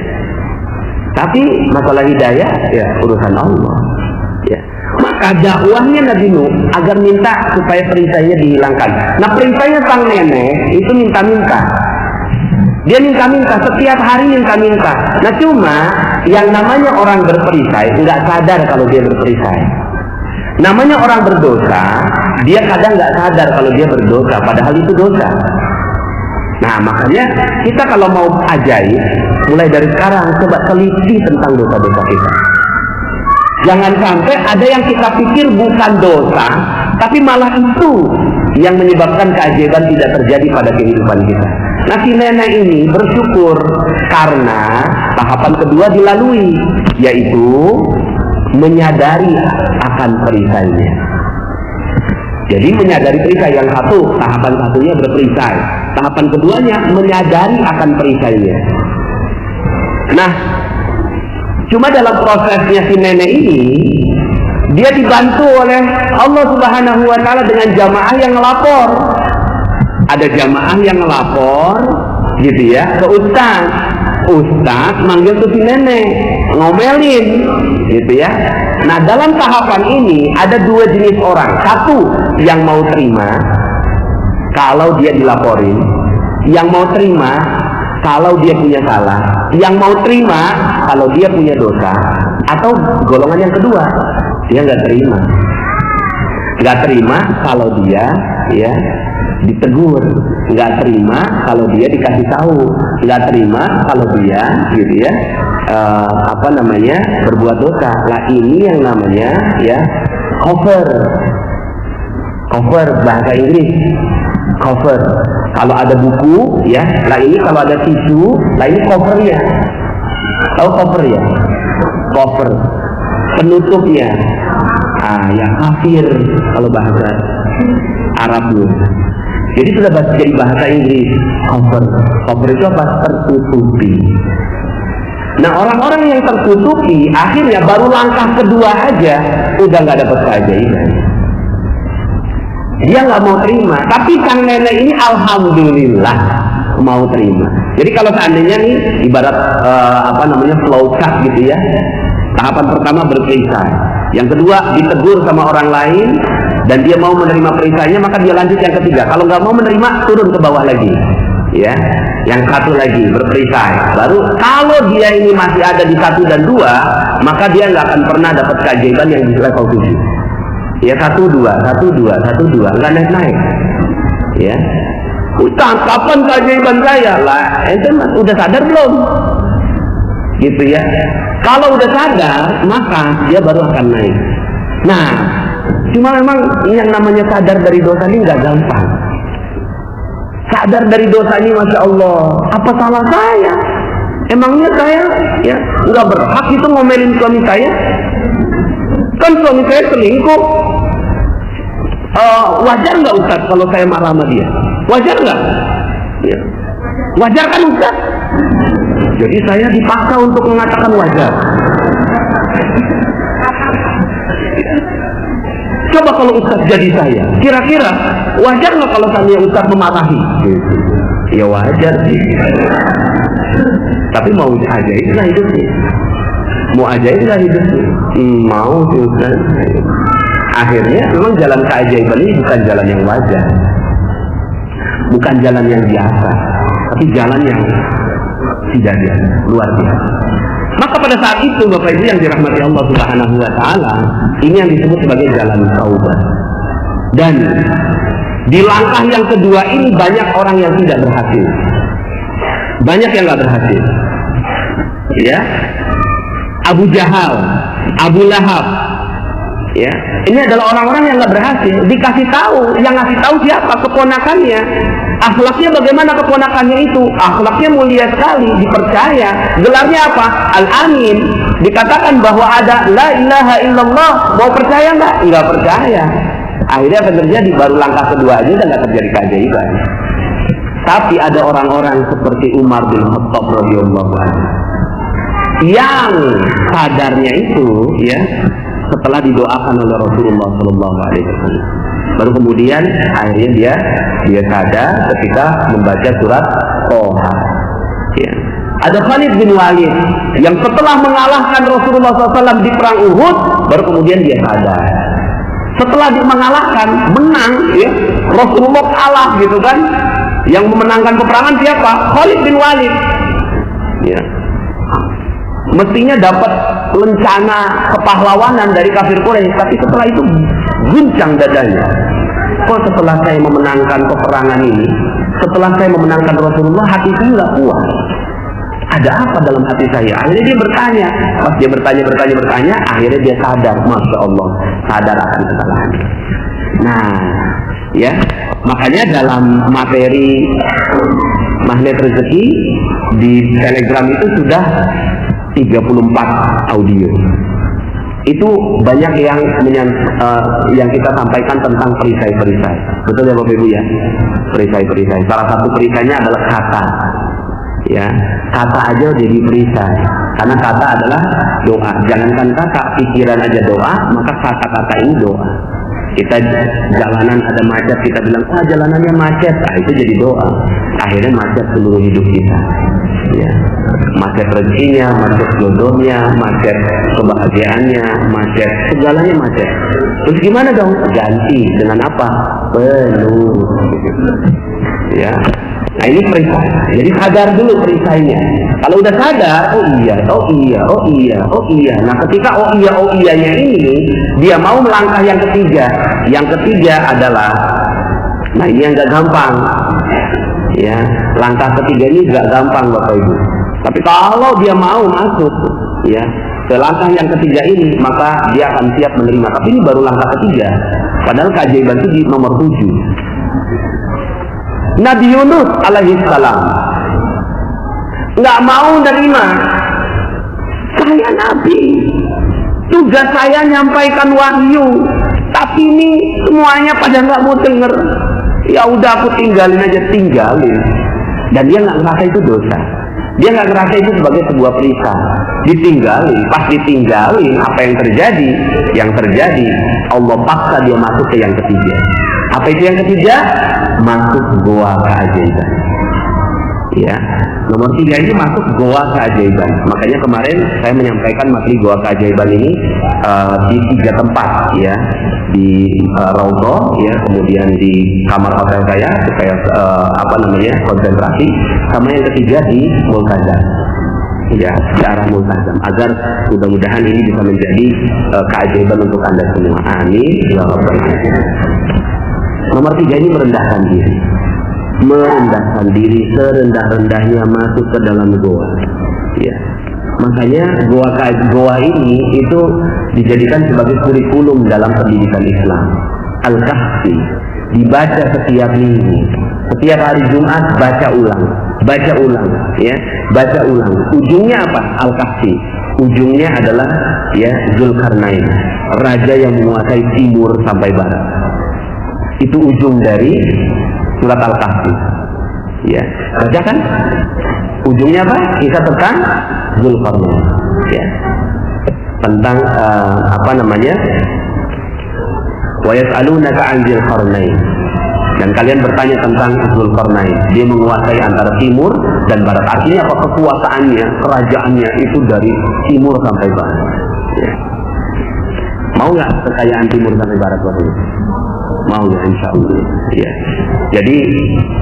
Tapi masalah hidayah ya urusan Allah. Ya. Maka dakwahnya Nabi Nuh agar minta supaya perisainya dihilangkan. Nah, perisainya sang nenek itu minta-minta. Dia minta-minta, setiap hari minta-minta. Nah, cuma yang namanya orang berperisai nggak sadar kalau dia berperisai. Namanya orang berdosa, dia kadang nggak sadar kalau dia berdosa, padahal itu dosa. Nah, makanya kita kalau mau ajaib, mulai dari sekarang coba teliti tentang dosa-dosa kita. Jangan sampai ada yang kita pikir bukan dosa, tapi malah itu yang menyebabkan keajaiban tidak terjadi pada kehidupan kita. Nah, si nenek ini bersyukur karena tahapan kedua dilalui, yaitu menyadari akan perisainya. Jadi menyadari perisai, yang satu, tahapan satunya berperisai, tahapan keduanya menyadari akan perisainya. Nah, cuma dalam prosesnya si nenek ini, dia dibantu oleh Allah Subhanahu wa Ta'ala dengan jamaah yang ngelapor. Ada jamaah yang ngelapor, gitu ya, ke ustaz. Ustaz manggil ke si nenek, ngomelin, gitu ya. Nah, dalam tahapan ini ada dua jenis orang. Satu, yang mau terima kalau dia dilaporin, yang mau terima kalau dia punya salah, yang mau terima kalau dia punya dosa. Atau golongan yang kedua, dia nggak terima. Nggak terima kalau dia ya ditegur, nggak terima kalau dia dikasih tahu, nggak terima kalau dia gitu ya berbuat dosa. Lah, ini yang namanya ya cover bahasa Inggris, cover. Kalau ada buku ya, lah ini kalau ada tisu, lah ini covernya. Tahu cover ya? Cover, penutupnya. Ya kafir kalau bahasa Arabnya. Jadi sudah jadi bahasa Inggris, cover. Cover itu apa? Tertutupi. Nah, orang-orang yang tertutupi akhirnya baru langkah kedua aja udah nggak dapat keajaiban. Dia nggak mau terima. Tapi sang nenek ini alhamdulillah mau terima. Jadi kalau seandainya nih ibarat flowchart gitu ya. Tahapan pertama berperisai, yang kedua ditegur sama orang lain dan dia mau menerima perisainya, maka dia lanjut yang ketiga. Kalau nggak mau menerima, turun ke bawah lagi. Ya, yang satu lagi berperisai. Baru kalau dia ini masih ada di 1 dan 2, maka dia nggak akan pernah dapat keajaiban yang di level 7. Ya, 1, 2, 1, 2, 1, 2, nggak naik-naik. Ya, Ustaz, kapan keajaiban saya? Lah, ente udah sadar belum? Gitu ya. Kalau udah sadar, maka dia baru akan naik. Nah, cuma memang yang namanya sadar dari dosa ini nggak gampang. sadar dari dosa ini, Masya Allah, apa salah saya? Emangnya saya ya nggak berhak itu ngomelin suami saya? Kan suami saya selingkuh. Wajar nggak Ustaz kalau saya marah sama dia? Wajar nggak? Ya. Wajar kan Ustaz? Jadi saya dipaksa untuk mengatakan wajar. Coba kalau Ustaz jadi saya, kira-kira wajar nggak kalau saya Ustaz memarahi? Ya wajar sih. Tapi mau ajaib lah hidupnya. Mau ajaib lah hidupnya. Mau sih Ustaz. Akhirnya memang jalan keajaiban ini bukan jalan yang wajar, bukan jalan yang biasa, tapi jalan yang tidak biasa, luar biasa. Maka pada saat itu Bapak Ibu yang dirahmati Allah Subhanahu wa Ta'ala, ini yang disebut sebagai jalan taubat. Dan di langkah yang kedua ini banyak orang yang tidak berhasil, banyak yang nggak berhasil. Ya, Abu Jahal, Abu Lahab. Ya, ini adalah orang-orang yang nggak berhasil. Dikasih tahu, yang ngasih tahu siapa? Keponakannya. Akhlaknya bagaimana keponakannya itu? Akhlaknya mulia sekali, dipercaya. Gelarnya apa? Al-Amin. Dikatakan bahwa ada la ilaha illallah. Mau percaya nggak? Nggak percaya. Akhirnya apa terjadi? Baru langkah kedua aja dan nggak terjadi keajaiban. Tapi ada orang-orang seperti Umar bin Khattab radhiyallahu anhu yang sadarnya itu, ya, setelah didoakan oleh Rasulullah Sallallahu Alaihi Wasallam, baru kemudian akhirnya dia sadar ketika membaca surat Toha. Ya. Ada Khalid bin Walid yang setelah mengalahkan Rasulullah SAW di perang Uhud, baru kemudian dia sadar. Setelah mengalahkan, menang, ya, Rasulullah kalah gitu kan. Yang memenangkan peperangan siapa? Khalid bin Walid. Ya. Mestinya dapat lencana kepahlawanan dari kafir Quraisy, tapi setelah itu guncang dadanya. Kok setelah saya memenangkan peperangan ini, setelah saya memenangkan Rasulullah, hati saya nggak puas. Ada apa dalam hati saya? Akhirnya dia bertanya. Pas dia bertanya, akhirnya dia sadar, Masya Allah, sadar akan kesalahannya. Nah, ya, makanya dalam materi magnet rezeki di Telegram itu sudah 34 audio. Itu banyak yang kita sampaikan tentang perisai-perisai. Betul ya Bapak Ibu ya? Perisai-perisai. Salah satu perisainya adalah kata. Ya, kata aja jadi perisai. Karena kata adalah doa. Jangankan kata, pikiran aja doa, maka kata-kata ini doa. Kita jalanan ada macet, kita bilang, jalanannya macet, itu jadi doa. Akhirnya macet seluruh hidup kita. Ya, macet rezekinya, macet jodohnya, macet kebahagiaannya, macet segalanya macet. Terus gimana dong? Ganti dengan apa? Penuh. Ya. Nah ini perisai. Jadi sadar dulu perisainya. Kalau udah sadar, oh iya. Nah ketika oh iyanya ini, dia mau melangkah yang ketiga. Yang ketiga adalah, nah ini yang gak gampang. Ya, langkah ketiga ini gak gampang Bapak Ibu. Tapi kalau dia mau masuk, ya, ke langkah yang ketiga ini, maka dia akan siap menerima. Tapi ini baru langkah ketiga. Padahal keajaiban itu di nomor 7. Nabi Yunus alaihissalam nggak mau nerima. Saya Nabi, tugas saya nyampaikan wahyu, tapi ini semuanya pada nggak mau denger. Ya udah aku tinggalin. Dan dia nggak ngerasa itu dosa. Dia nggak ngerasa itu sebagai sebuah perisai. Ditinggalin. Pas ditinggalin, apa yang terjadi? Yang terjadi, Allah paksa dia masuk ke yang ketiga. Apa itu yang ketiga? Masuk goa keajaiban. Ya, nomor 3 ini masuk goa keajaiban. Makanya kemarin saya menyampaikan materi goa keajaiban ini di 3 tempat, ya, di Raudhah, ya, kemudian di kamar hotel saya supaya konsentrasi, sama yang ketiga di Multazam, ya, di arah Multazam, agar mudah-mudahan ini bisa menjadi keajaiban untuk Anda semua. Amin ya rabbal alamin. Nomor 3 ini merendahkan diri serendah-rendahnya masuk ke dalam goa. Ya. Makanya goa ini itu dijadikan sebagai kurikulum dalam pendidikan Islam. Al-Kahfi dibaca setiap minggu Setiap hari Jumat baca ulang, ya, baca ulang. Ujungnya apa? Al-Kahfi. Ujungnya adalah ya Zulkarnain, raja yang menguasai timur sampai barat. Itu ujung dari surat Al-Kahfi. Ya, baca kan? Ujungnya apa? Kisah tentang Zulkarnain. Ya, tentang apa namanya? Wa yas'alunaka 'an Dzulqarnain. Dan kalian bertanya tentang Dzulqarnain. Dia menguasai antara timur dan barat. Artinya apa? Kekuasaannya, kerajaannya itu dari timur sampai barat. Ya. Mau nggak kekayaan timur sampai barat waktu itu? Mau ya, insya Allah. Ya. Jadi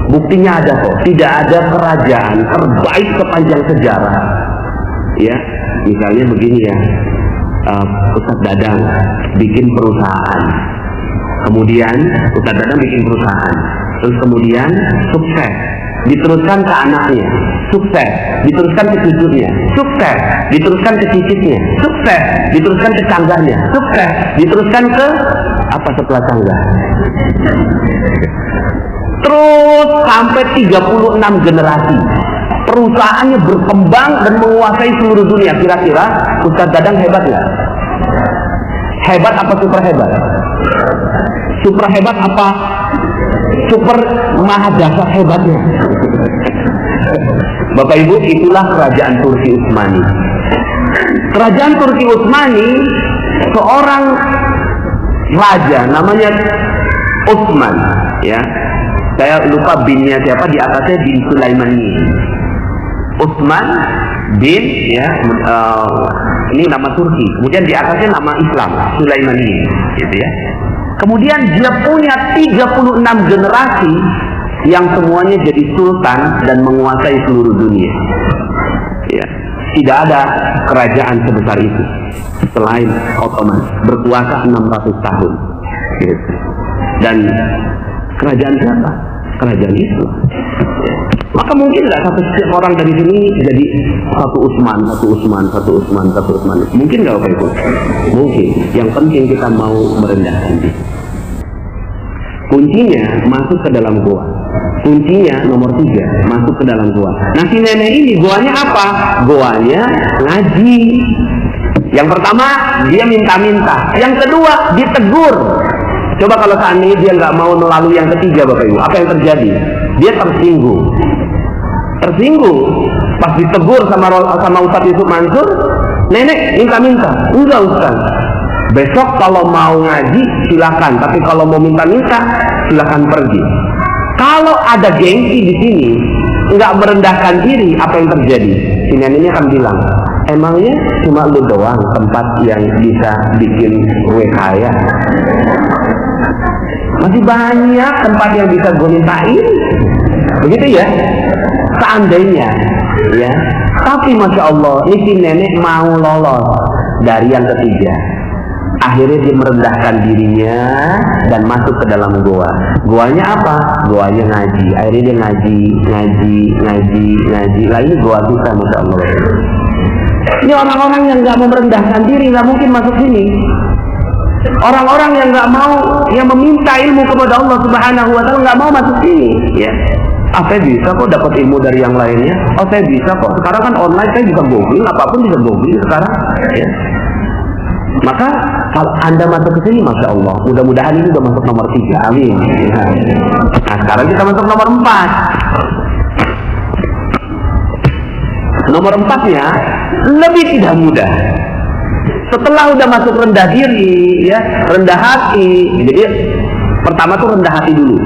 buktinya ada kok. Tidak ada kerajaan terbaik sepanjang sejarah. Ya, misalnya begini ya. Ustaz Dadang bikin perusahaan. Kemudian Ustaz Dadang bikin perusahaan, terus kemudian sukses, diteruskan ke anaknya, sukses, diteruskan ke cucunya, sukses, diteruskan ke cicitnya, sukses, diteruskan ke canggahnya, sukses, diteruskan ke apa setelah canggah? Terus sampai 36 generasi. Perusahaannya berkembang dan menguasai seluruh dunia. Kira-kira Ustaz Dadang hebat nggak? Hebat apa super hebat? Super hebat apa super maha dasar hebatnya? Bapak Ibu, itulah kerajaan Turki Utsmani. Kerajaan Turki Utsmani, seorang raja namanya Utsman, ya. Saya lupa binnya siapa, di atasnya bin Sulaimani. Utsman bin, ya, ini nama Turki. Kemudian di atasnya nama Islam, Sulaimani, gitu ya. Kemudian dia punya 36 generasi yang semuanya jadi sultan dan menguasai seluruh dunia. Ya, tidak ada kerajaan sebesar itu selain Ottoman, berkuasa 600 tahun. Gitu. Dan kerajaan siapa? Kerajaan Islam. Ya. Maka mungkin nggak satu orang dari sini jadi satu Utsman. Mungkin nggak Bapak Ibu? Mungkin. Yang penting kita mau merendahkan diri. Kuncinya masuk ke dalam gua. Kuncinya nomor 3, masuk ke dalam gua. Nah, si nenek ini goanya apa? Goanya ngaji. Yang pertama dia minta-minta. Yang kedua ditegur. Coba kalau seandainya dia nggak mau melalui yang ketiga, Bapak Ibu, apa yang terjadi? Dia tersinggung. Pas ditegur sama Ustaz Yusuf Mansur, nenek minta-minta. Enggak Ustaz, besok kalau mau ngaji silakan, tapi kalau mau minta-minta silakan pergi. Kalau ada gengsi di sini, nggak merendahkan diri, apa yang terjadi? Si neneknya akan bilang, emangnya cuma lu doang tempat yang bisa bikin gue kaya? Masih banyak tempat yang bisa gue mintain. Begitu ya. Seandainya, ya. Tapi Masya Allah, ini si nenek mau lolos dari yang ketiga. Akhirnya dia merendahkan dirinya dan masuk ke dalam goa. Goanya apa? Goanya ngaji. Akhirnya dia ngaji. Lah ini goa kita, Masya Allah. Ini orang-orang yang nggak mau merendahkan diri, nggak mungkin masuk sini. Orang-orang yang nggak mau, yang meminta ilmu kepada Allah Subhanahu Wa Taala nggak mau masuk sini. Ya. Saya bisa kok dapat ilmu dari yang lainnya. Saya bisa kok. Sekarang kan online, saya bisa googling, apapun bisa googling sekarang. Ya. Maka kalau Anda masuk ke sini, Masya Allah, mudah-mudahan ini sudah masuk nomor 3. Amin. Nah, sekarang kita masuk nomor 4. Nomor 4-nya lebih tidak mudah. Setelah udah masuk rendah diri, ya, rendah hati. Jadi pertama tuh rendah hati dulu.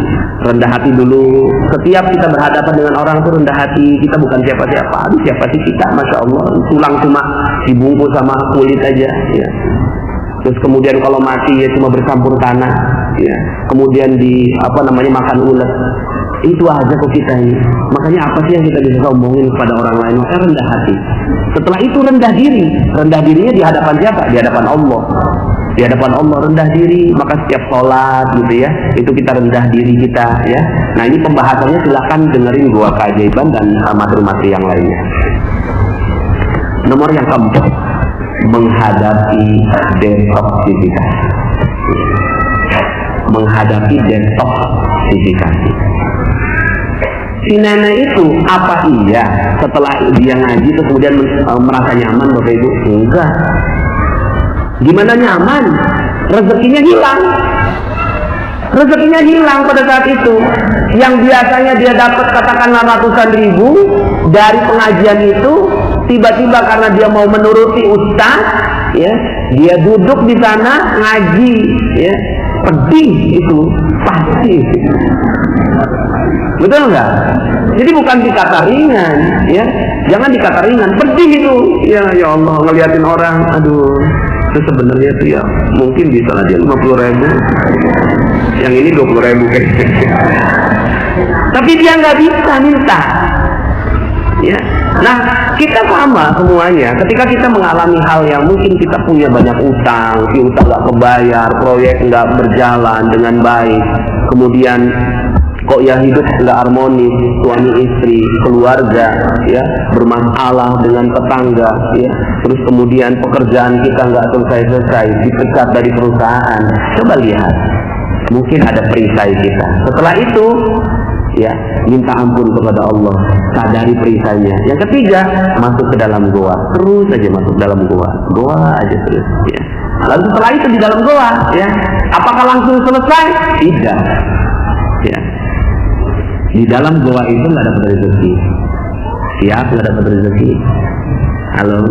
Rendah hati dulu. Setiap kita berhadapan dengan orang tuh rendah hati. Kita bukan siapa-siapa. Aduh, siapa sih kita? Masya Allah. Tulang cuma dibungkus sama kulit aja. Ya. Terus kemudian kalau mati ya cuma bercampur tanah. Ya. Kemudian makan ulet. Itu aja kok kita ini. Makanya apa sih yang kita bisa ngomongin kepada orang lain? Maka rendah hati. Setelah itu rendah diri. Rendah dirinya di hadapan siapa? Di hadapan Allah. Di hadapan Allah rendah diri. Maka setiap sholat gitu ya, itu kita rendah diri kita ya. Nah, ini pembahasannya silahkan dengerin Gua Keajaiban dan materi-materi yang lainnya. Nomor yang keempat, menghadapi detoksifikasi. Menghadapi detoksifikasi. si nenek itu apa iya setelah dia ngaji terus kemudian merasa nyaman Bapak Ibu? Enggak. Gimana nyaman? Rezekinya hilang. Rezekinya hilang pada saat itu. Yang biasanya dia dapat katakanlah ratusan ribu dari pengajian itu, tiba-tiba karena dia mau menuruti ustaz, ya, dia duduk di sana ngaji, ya, pedih itu pasti. Betul nggak? Jadi bukan dikata ringan, ya, jangan dikata ringan, pedih itu, ya Allah ngeliatin orang, aduh, itu sebenarnya itu ya mungkin bisa lah dia 50.000, yang ini 20.000 kayaknya. Tapi dia nggak bisa minta, ya. Nah, kita sama semuanya. Ketika kita mengalami hal yang mungkin kita punya banyak utang, si utang nggak kebayar, proyek nggak berjalan dengan baik, kemudian kok ya hidup nggak harmonis, suami istri, keluarga, ya, bermasalah dengan tetangga, ya, terus kemudian pekerjaan kita nggak selesai, dipecat dari perusahaan. Coba lihat, mungkin ada perisai kita. Setelah itu, ya, minta ampun kepada Allah, sadari perisainya. Yang ketiga, masuk ke dalam goa, terus aja masuk dalam goa aja terus, ya. Lalu setelah itu di dalam goa, ya, apakah langsung selesai? Tidak, ya. Di dalam goa itu nggak dapat rezeki. Siap nggak dapat rezeki? Halo,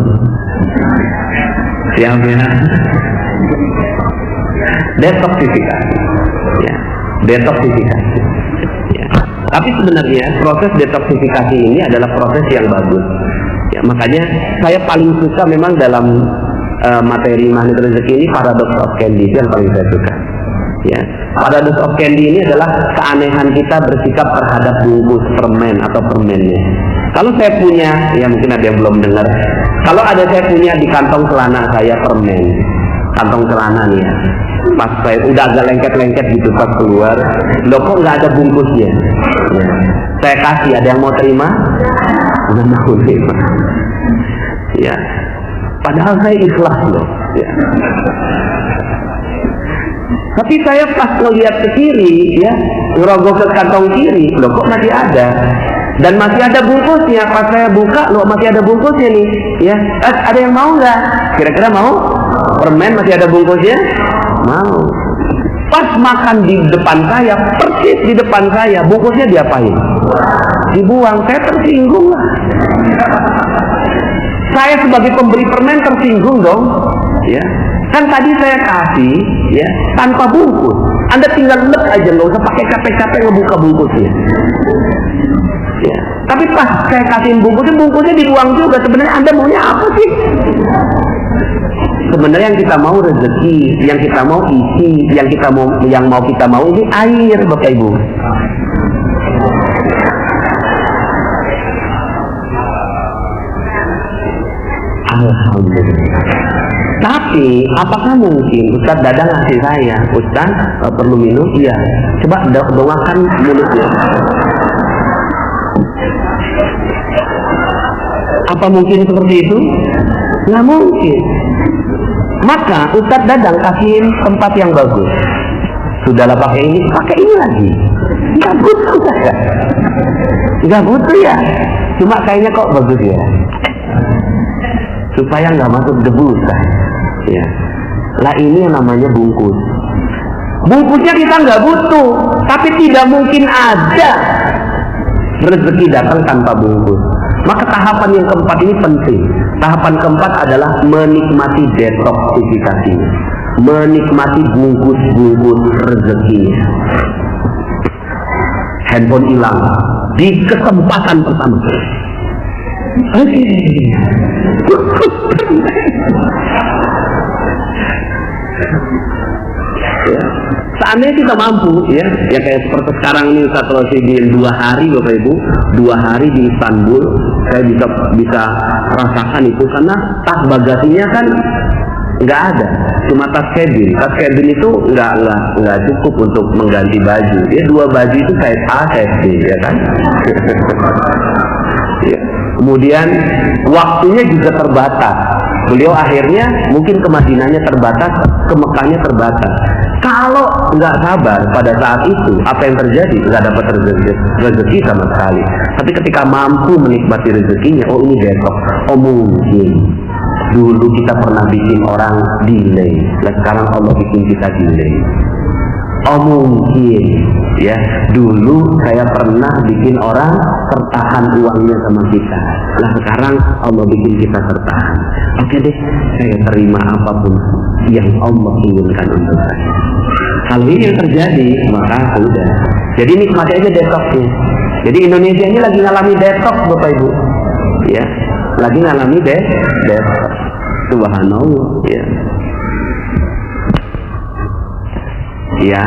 siap ya? Detoksifikasi, ya, detoksifikasi. Ya. Tapi sebenarnya proses detoksifikasi ini adalah proses yang bagus. Ya, makanya saya paling suka memang dalam materi magnet rezeki ini paradox of candy, itu yang paling saya suka. Ya, paradox of candy ini adalah keanehan kita bersikap terhadap bungkus permen atau permennya. Kalau saya punya, ya mungkin ada yang belum dengar. Kalau ada saya punya di kantong celana saya permen, kantong celana nih ya. Pas saya udah agak lengket-lengket gitu pas keluar, loh kok nggak ada bungkusnya? Ya. Saya kasih, ada yang mau terima? Nggak mau terima. Ya, padahal saya ikhlas loh. Ya. Tapi saya pas ngelihat ke kiri, ya, ngerogoh ke kantong kiri, loh kok masih ada, dan masih ada bungkusnya. Pas saya buka, loh masih ada bungkusnya nih, ya. Ada yang mau nggak? Kira-kira mau? Permen masih ada bungkusnya? Mau. Pas makan di depan saya, persis di depan saya, bungkusnya diapain? Dibuang. Saya tersinggung lah. Saya sebagai pemberi permen tersinggung dong, ya. Kan tadi saya kasih, ya, tanpa bungkus. Anda tinggal lek aja, nggak usah pakai capek-capek ngebuka bungkusnya. Ya. Tapi pas saya kasihin bungkusnya dibuang juga. Sebenarnya Anda maunya apa sih? Sebenarnya yang kita mau rezeki, yang kita mau isi, yang mau kita mau ini air, Bapak Ibu. Alhamdulillah. Tapi apakah mungkin Ustaz Dadang ngasih saya, Ustaz perlu minum? Iya. Coba dongakan mulutnya. Apa mungkin seperti itu? Nggak mungkin. Maka Ustaz Dadang kasihin tempat yang bagus. Sudahlah pakai ini lagi. Nggak butuh ya. Nggak butuh ya. Cuma kayaknya kok bagus ya. Supaya nggak masuk debu, Ustaz. Ya. Lah ini yang namanya bungkus. Bungkusnya kita nggak butuh, tapi tidak mungkin ada rezeki datang tanpa bungkus. Maka tahapan yang keempat ini penting. Tahapan keempat adalah menikmati detoksifikasi, menikmati bungkus-bungkus rezekinya. Handphone hilang di kesempatan pertama. Ya. Seandainya kita mampu, ya kayak seperti sekarang ini Ustaz Rosidin 2 hari Bapak Ibu, 2 hari di Istanbul, saya bisa rasakan itu karena tas bagasinya kan nggak ada, cuma tas cabin. Tas cabin itu nggak cukup untuk mengganti baju. Dia 2 baju itu kayak A, kayak B, ya kan? Ya. Kemudian waktunya juga terbatas. beliau akhirnya mungkin ke Madinahnya terbatas, ke Mekahnya terbatas. Kalau nggak sabar pada saat itu, apa yang terjadi? Nggak dapat rezeki sama sekali. Tapi ketika mampu menikmati rezekinya, oh ini besok, oh mungkin dulu kita pernah bikin orang delay, nah sekarang Allah bikin kita delay. Oh mungkin ya, dulu saya pernah bikin orang tertahan uangnya sama kita, nah sekarang Allah bikin kita tertahan. Oke deh, saya terima apapun yang Allah inginkan untuk saya. Kalau ini yang terjadi, maka sudah. Jadi nikmati aja detoxnya. Jadi Indonesia ini lagi ngalami detox, Bapak Ibu. Ya, lagi ngalami detox. Subhanallah, ya. Ya,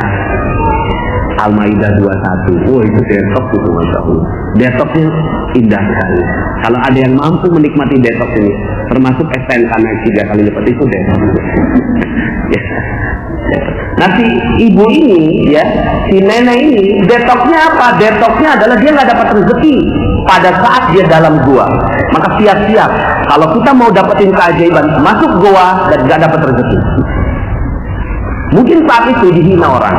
Al-Maidah 21. Oh itu detox itu, Masya Allah. Detoxnya indah sekali. Kalau ada yang mampu menikmati detox ini, termasuk STNK naik 3 kali lipat, itu detox. Ya. Nah si ibu ini, ya, si nenek ini, detoxnya apa? Detoxnya adalah dia nggak dapat rezeki pada saat dia dalam gua. Maka siap-siap kalau kita mau dapetin keajaiban, masuk gua dan nggak dapat rezeki. Mungkin saat itu dihina orang.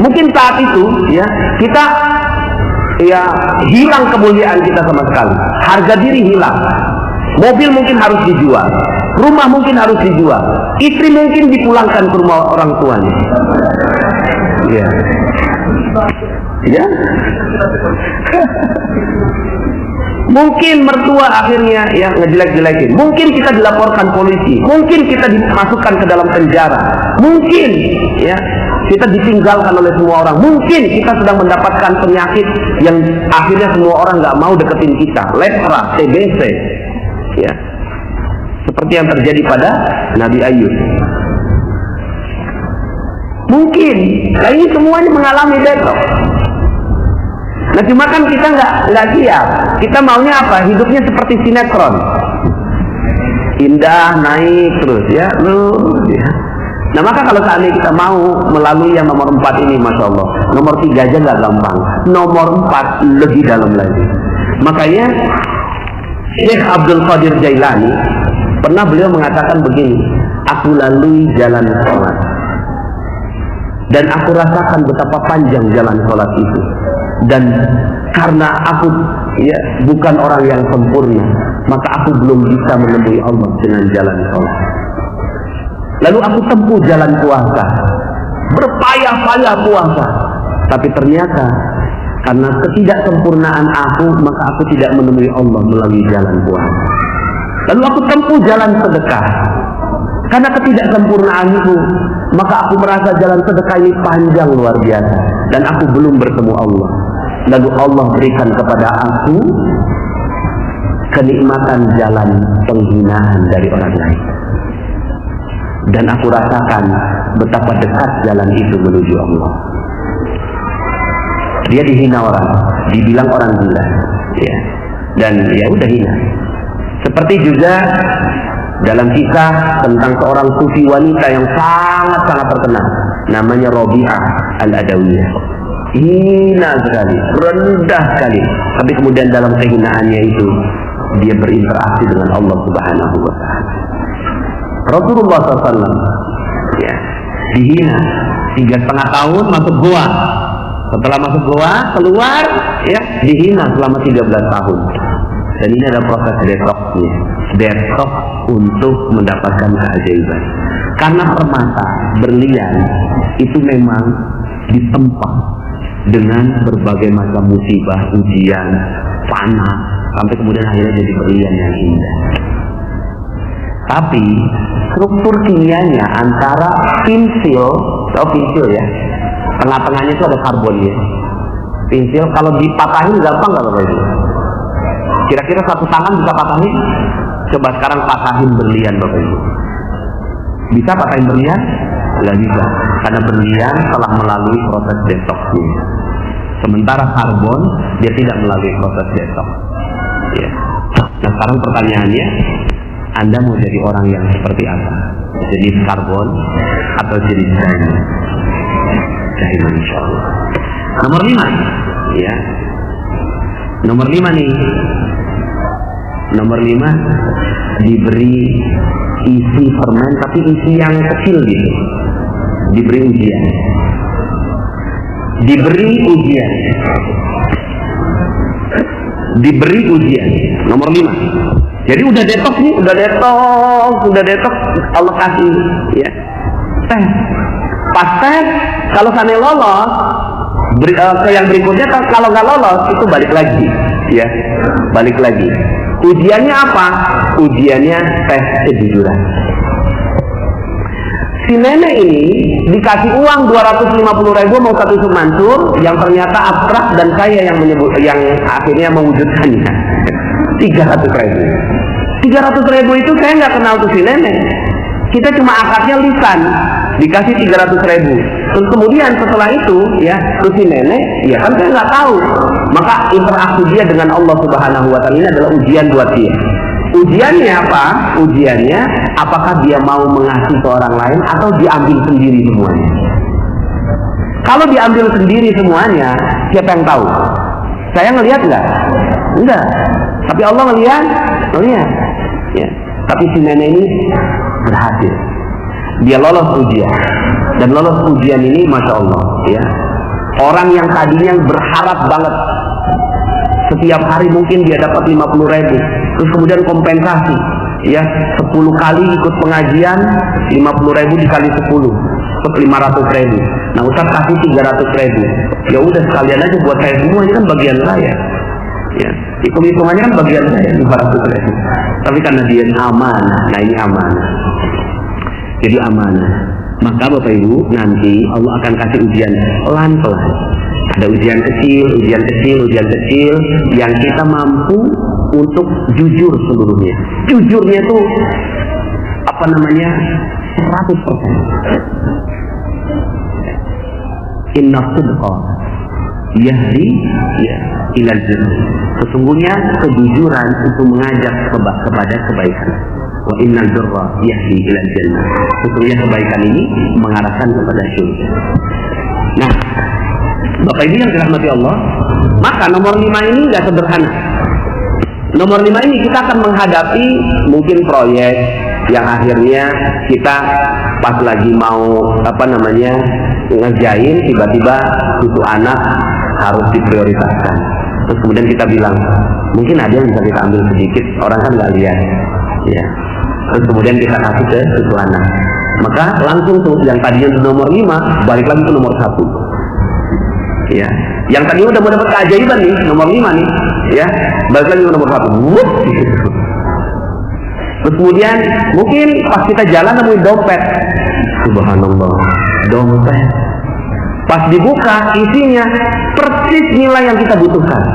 Mungkin saat itu, ya, kita ya hilang kemuliaan kita sama sekali. Harga diri hilang. Mobil mungkin harus dijual, rumah mungkin harus dijual, istri mungkin dipulangkan ke rumah orang tuanya. Ya, ya. Mungkin mertua akhirnya ya ngejelek-jelekin. Mungkin kita dilaporkan polisi. Mungkin kita dimasukkan ke dalam penjara. Mungkin ya kita ditinggalkan oleh semua orang. Mungkin kita sedang mendapatkan penyakit yang akhirnya semua orang nggak mau deketin kita. Lepra, TBC. Ya, seperti yang terjadi pada Nabi Ayub. Mungkin, nah ini semuanya mengalami detox. Nah cuma kan kita nggak siap. Kita maunya apa? Hidupnya seperti sinetron, indah naik terus ya, ya. Nah maka kalau seandainya kita mau melalui yang nomor 4 ini, Masya Allah, nomor 3 aja nggak gampang, nomor 4 lebih dalam lagi. Makanya Syekh Abdul Qadir Jailani pernah beliau mengatakan begini, aku lalui jalan sholat dan aku rasakan betapa panjang jalan sholat itu, dan karena aku ya bukan orang yang sempurna, maka aku belum bisa menemui Allah dengan jalan sholat. Lalu aku tempuh jalan puasa, berpayah-payah puasa, tapi ternyata karena ketidaksempurnaan aku, maka aku tidak menemui Allah melalui jalan puasa. Lalu aku tempuh jalan sedekah. Karena ketidaksempurnaan itu, maka aku merasa jalan sedekah ini panjang luar biasa. Dan aku belum bertemu Allah. Lalu Allah berikan kepada aku kenikmatan jalan penghinaan dari orang lain. Dan aku rasakan betapa dekat jalan itu menuju Allah. Dia dihina orang, dibilang orang gila, ya, dan ya udah hina. Seperti juga dalam kisah tentang seorang sufi wanita yang sangat-sangat terkenal, namanya Rabi'ah Al-Adawiyah. Hina sekali, rendah sekali, tapi kemudian dalam kehinaannya itu dia berinteraksi dengan Allah Subhanahu wa Ta'ala. Rasulullah SAW, ya, dihina 3,5 tahun masuk gua. Setelah masuk gua, keluar, ya, dihina selama 13 tahun. Dan ini ada proses detoxnya. Detox untuk mendapatkan keajaiban. Karena permata, berlian, itu memang ditempa dengan berbagai macam musibah, ujian, panas, sampai kemudian akhirnya jadi berlian yang indah. Tapi struktur kimianya antara pensil, pensil ya, tengah-tengahnya itu ada karbonnya. Pensil kalau dipatahin gampang nggak Bapak Ibu? Kira-kira satu tangan bisa patahin? Coba sekarang patahin berlian Bapak Ibu. Bisa patahin berlian? Nggak bisa, karena berlian telah melalui proses detoxnya. Sementara karbon dia tidak melalui proses detox. Ya. Nah sekarang pertanyaannya, Anda mau jadi orang yang seperti apa? Jadi karbon atau jadi diamond? Diamond insya Allah. Nomor 5, ya. Nomor 5 nih. Nomor 5, diberi isi permen tapi isi yang kecil gitu. Diberi ujian. Diberi ujian. Diberi ujian. Nomor 5. Jadi udah detox nih, udah detox, Allah kasih ya. Tes. Pas tes, kalau sana lolos, ke yang berikutnya kalau nggak lolos itu balik lagi, ya, balik lagi. Ujiannya apa? Ujiannya tes kejujuran. Si nenek ini dikasih uang 250.000 mau satu Yusuf Mansur yang ternyata abstrak dan saya yang akhirnya mewujudkannya. 300.000 itu saya nggak kenal tuh si nenek. Kita cuma akadnya lisan, dikasih 300.000. Terus kemudian setelah itu ya, terus si nenek, ya kan saya nggak tahu. Maka interaksi dia dengan Allah Subhanahu Wa Taala ini adalah ujian buat dia. Ujiannya apa? Ujiannya apakah dia mau mengasih ke orang lain atau diambil sendiri semuanya. Kalau diambil sendiri semuanya, siapa yang tahu? Saya ngelihat nggak? Enggak. Tapi Allah ngelihat. Ya. Tapi si nenek ini berhasil. Dia lolos ujian. Dan lolos ujian ini, masya Allah, ya. Orang yang tadinya berharap banget setiap hari mungkin dia dapat 50.000, terus kemudian kompensasi, ya, 10 kali ikut pengajian, 50.000 dikali 10, itu 500.000. Nah, Ustaz kasih 300.000. Ya udah sekalian aja buat saya semua, ini kan bagian saya. Ya, hitung-hitungannya kan bagian saya 500.000. Tapi karena dia amanah, nah ini amanah. Jadi amanah. Maka Bapak Ibu, nanti Allah akan kasih ujian pelan-pelan. Ada ujian kecil yang kita mampu untuk jujur seluruhnya. Jujurnya tuh 100%. Inna sidqa yahdi ilal jannah. Sesungguhnya kejujuran itu mengajak kepada kebaikan. Wa innal birra yahdi ilal jannah. Sesungguhnya kebaikan ini mengarahkan kepada surga. Nah, Bapak Ibu yang dirahmati Allah, maka nomor 5 ini nggak sederhana. Nomor 5 ini kita akan menghadapi mungkin proyek yang akhirnya kita pas lagi mau ngerjain, tiba-tiba suatu anak harus diprioritaskan. Terus kemudian kita bilang, mungkin ada yang bisa kita ambil sedikit, orang kan nggak lihat, ya. Terus kemudian kita kasih ke suatu anak. Maka langsung tuh yang tadinya nomor 5 balik lagi ke nomor 1. Ya, yang tadi udah mau dapat keajaiban nih, nomor 5 nih, ya, balik lagi ke nomor 1. Terus kemudian mungkin pas kita jalan nemuin dompet, subhanallah, dompet. Pas dibuka isinya persis nilai yang kita butuhkan.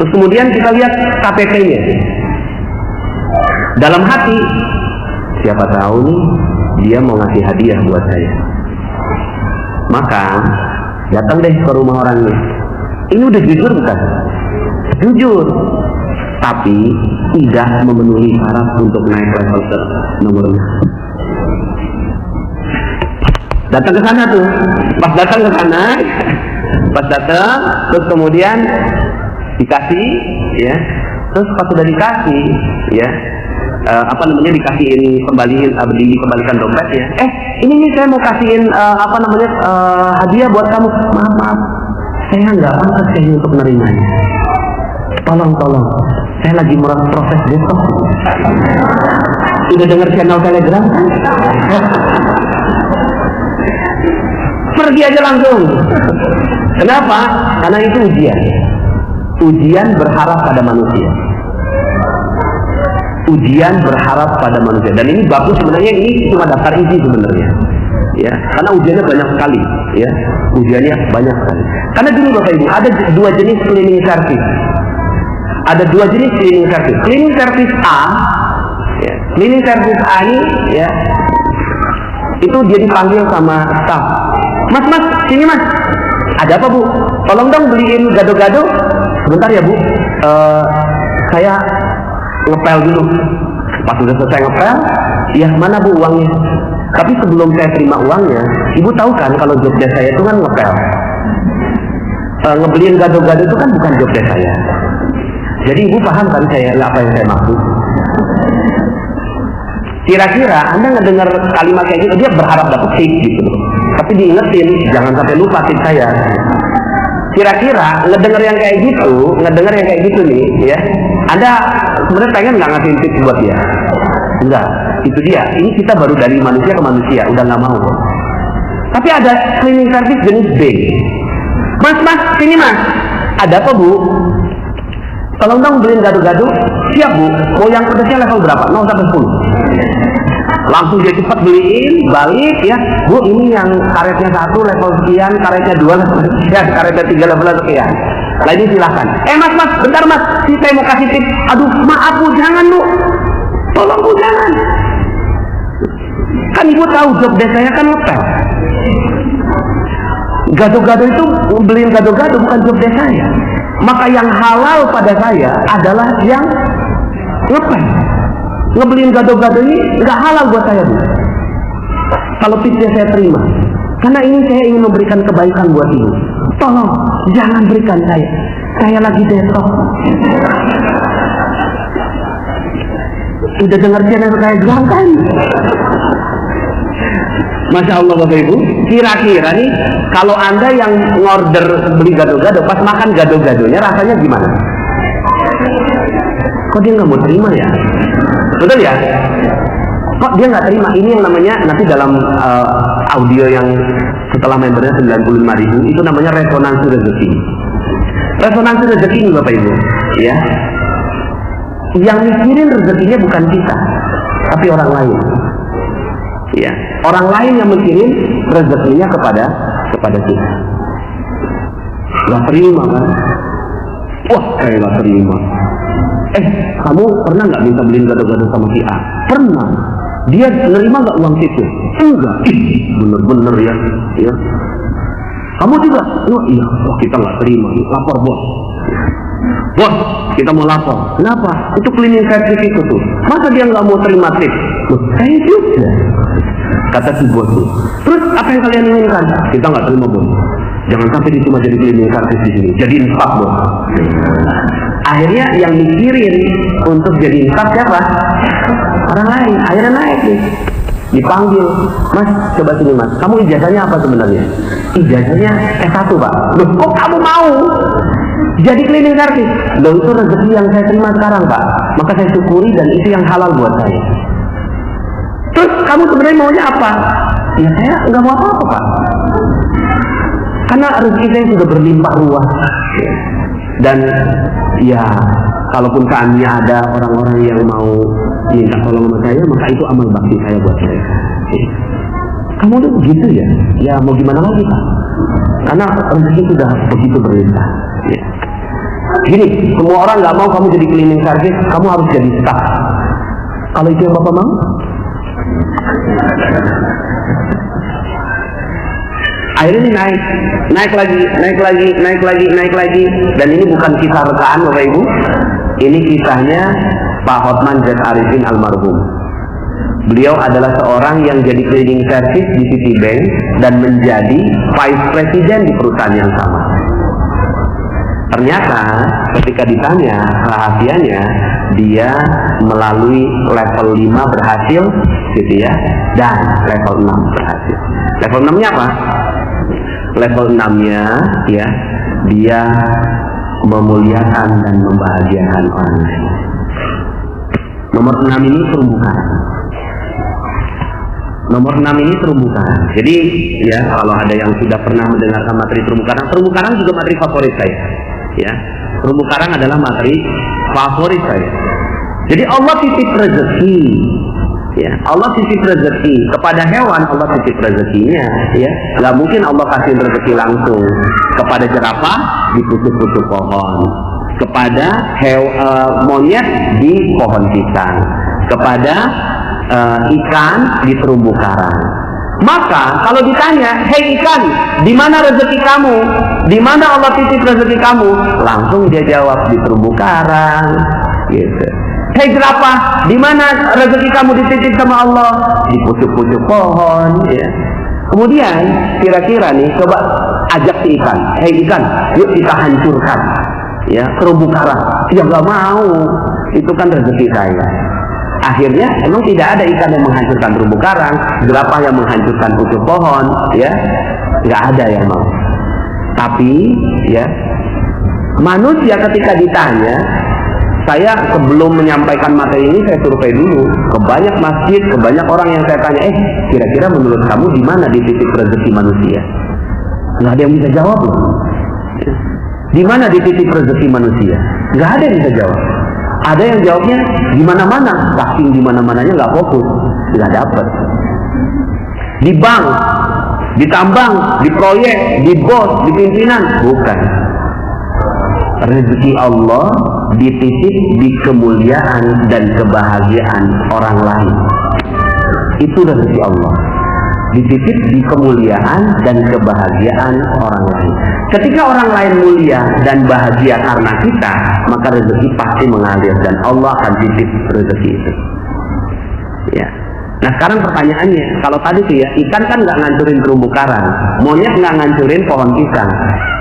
Terus kemudian kita lihat KTP-nya. Dalam hati, siapa tahu nih dia mau ngasih hadiah buat saya. Maka datang deh ke rumah orangnya. Ini udah jujur bukan? Jujur, tapi tidak memenuhi syarat untuk naik level ke nomornya. Datang ke sana tuh, pas datang, terus kemudian dikasih, ya, terus pas sudah dikasih, ya, dikasihin dikembalikan dompet ya. Ini nih saya mau kasihin hadiah buat kamu. Maaf, saya nggak pantas kayaknya untuk menerimanya. Tolong, saya lagi proses besok. Udah dengar channel Telegram? Pergi aja langsung. Kenapa? Karena itu ujian. Ujian berharap pada manusia. Ujian berharap pada manusia. Dan ini bagus sebenarnya, ini cuma daftar isi sebenarnya. Ya, karena ujiannya banyak sekali, ya. Ujiannya banyak sekali. Karena gini Bapak Ibu, ada 2 jenis cleaning service. Ada 2 jenis cleaning service. Cleaning service A, ya. Cleaning service A ini, ya, itu dia dipanggil sama staff. Mas, sini mas. Ada apa Bu? Tolong dong beliin gado-gado. Sebentar ya Bu. Saya ngepel dulu. Pas udah selesai ngepel, ya mana Bu uangnya? Tapi sebelum saya terima uangnya, Ibu tahu kan kalau job desk saya itu kan ngepel. Ngebeliin gado-gado itu kan bukan job desk saya. Jadi ibu paham kan apa yang saya maksud? Kira-kira Anda ngedengar kalimat kayak gitu, dia berharap dapat tip gitu loh. Tapi diingetin, jangan sampai lupa tip saya. Kira-kira ngedengar yang kayak gitu nih, ya. Anda sebenarnya pengen nggak ngasih tips buat dia? Enggak, itu dia. Ini kita baru dari manusia ke manusia, udah nggak mau. Tapi ada cleaning service jenis B. Mas, sini mas. Ada apa bu? Tolong dong beliin gado-gado. Siap bu. Mau yang pedasnya level berapa? 0 sampai 10. Langsung dia cepat beliin, balik ya. Bu, ini yang karetnya 1 level sekian, karetnya 2 level sekian, karetnya 3 level sekian. Nah ini silahkan. Mas, bentar mas. Saya mau kasih tips. Aduh, maaf bu, jangan bu. Tolong bu, jangan. Kan ibu tahu job desk saya kan hotel. Gado-gado itu, beliin gado-gado bukan job desk saya. Maka yang halal pada saya adalah yang ngepel. Ngebeliin gado-gado ini nggak halal buat saya bu. Kalau tipsnya saya terima, karena ini saya ingin memberikan kebaikan buat ibu. Tolong jangan berikan saya lagi detox. Udah dengar channel saya bilang kan? Masya Allah Bapak Ibu, kira-kira nih kalau Anda yang ngorder beli gado-gado, pas makan gado-gadonya rasanya gimana? Kok dia nggak mau terima ya? Betul ya? Kok dia nggak terima? Ini yang namanya nanti dalam audio yang setelah membernya 95.000 itu namanya resonansi rezeki. Resonansi rezeki ini Bapak Ibu, ya. Yang mikirin rezekinya bukan kita, tapi orang lain. Ya, orang lain yang mikirin rezekinya kepada kita. Gak terima kan? Wah, kayak gak terima. Kamu pernah nggak minta beliin gado-gado sama si A? Pernah. Dia nerima nggak uang itu? Enggak. Bener-bener ya. Kamu juga? Oh iya. Wah, kita nggak terima. Lapor bos. Bos, kita mau lapor. Kenapa? Itu cleaning service itu tuh. Masa dia nggak mau terima tip? Saya juga. Kata si bos. Terus apa yang kalian inginkan? Kita nggak terima bos. Jangan sampai dia cuma jadi cleaning service di sini. Jadi infak bos. Akhirnya yang mikirin untuk jadi infak siapa? Orang lain. Akhirnya naik nih. Dipanggil. Mas, coba sini mas. Kamu ijazahnya apa sebenarnya? Ijazahnya S1 pak. Loh, kok kamu mau jadi cleaning service? Loh, itu rezeki yang saya terima sekarang pak. Maka saya syukuri dan itu yang halal buat saya. Terus kamu sebenarnya maunya apa? Ya saya nggak mau apa-apa pak. Karena rezeki saya sudah berlimpah ruah. Dan ya, kalaupun seandainya ada orang-orang yang mau minta tolong sama saya, maka itu amal bakti saya buat mereka. Kamu tuh begitu ya? Ya mau gimana lagi pak? Karena rezeki sudah begitu berlimpah. Ya. Gini, semua orang nggak mau kamu jadi cleaning service, kamu harus jadi staff. Kalau itu yang bapak mau? Akhirnya naik lagi, dan ini bukan kisah rekaan Bapak Ibu, ini kisahnya Pak Hotman Z. Arifin almarhum. Beliau adalah seorang yang jadi cleaning service di Citibank dan menjadi vice president di perusahaan yang sama. Ternyata ketika ditanya rahasianya, dia melalui level 5 berhasil gitu ya, dan level 6 berhasil. Level 6-nya apa? Level 6-nya ya, dia memuliakan dan membahagiakan orang lain. Nomor 6 ini terumbu karang. Nomor 6 ini terumbu karang. Jadi ya, kalau ada yang sudah pernah mendengarkan materi terumbu karang juga materi favorit saya. Ya, terumbu karang adalah materi favorit saya. Jadi Allah titip rezeki. Ya, Allah titip rezeki kepada hewan, Allah titip rezekinya, ya. Nggak mungkin Allah kasih rezeki langsung kepada jerapah di pucuk-pucuk pohon, kepada monyet di pohon pisang, kepada ikan di terumbu karang. Maka kalau ditanya, hei ikan, di mana rezeki kamu? Di mana Allah titip rezeki kamu? Langsung dia jawab di terumbu karang, gitu. Hei jerapah, di mana rezeki kamu dititip sama Allah? Di pucuk-pucuk pohon, ya. Kemudian kira-kira nih, coba ajak si ikan. Hei ikan, yuk kita hancurkan ya terumbu karang, ya nggak mau, itu kan rezeki saya. Akhirnya emang tidak ada ikan yang menghancurkan terumbu karang, jerapah yang menghancurkan utuh pohon, ya nggak ada yang mau. Tapi ya manusia ketika ditanya, saya sebelum menyampaikan materi ini saya survei dulu ke banyak masjid, ke banyak orang yang saya tanya, kira-kira menurut kamu di mana di titik rezeki manusia? Nggak ada yang bisa jawab loh. Di mana di titik rezeki manusia? Nggak ada yang bisa jawab. Ada yang jawabnya di mana-mana, saking di mana-mananya nggak fokus, nggak dapet. Di bank, di tambang, di proyek, di bos, di pimpinan, bukan. Rezeki Allah dititip di kemuliaan dan kebahagiaan orang lain. Itu rezeki Allah, dititip di kemuliaan dan kebahagiaan orang lain. Ketika orang lain mulia dan bahagia karena kita, maka rezeki pasti mengalir dan Allah akan titip rezeki itu. Ya. Nah sekarang pertanyaannya, kalau tadi tuh ya, ikan kan nggak ngancurin terumbu karang, monyet nggak ngancurin pohon pisang,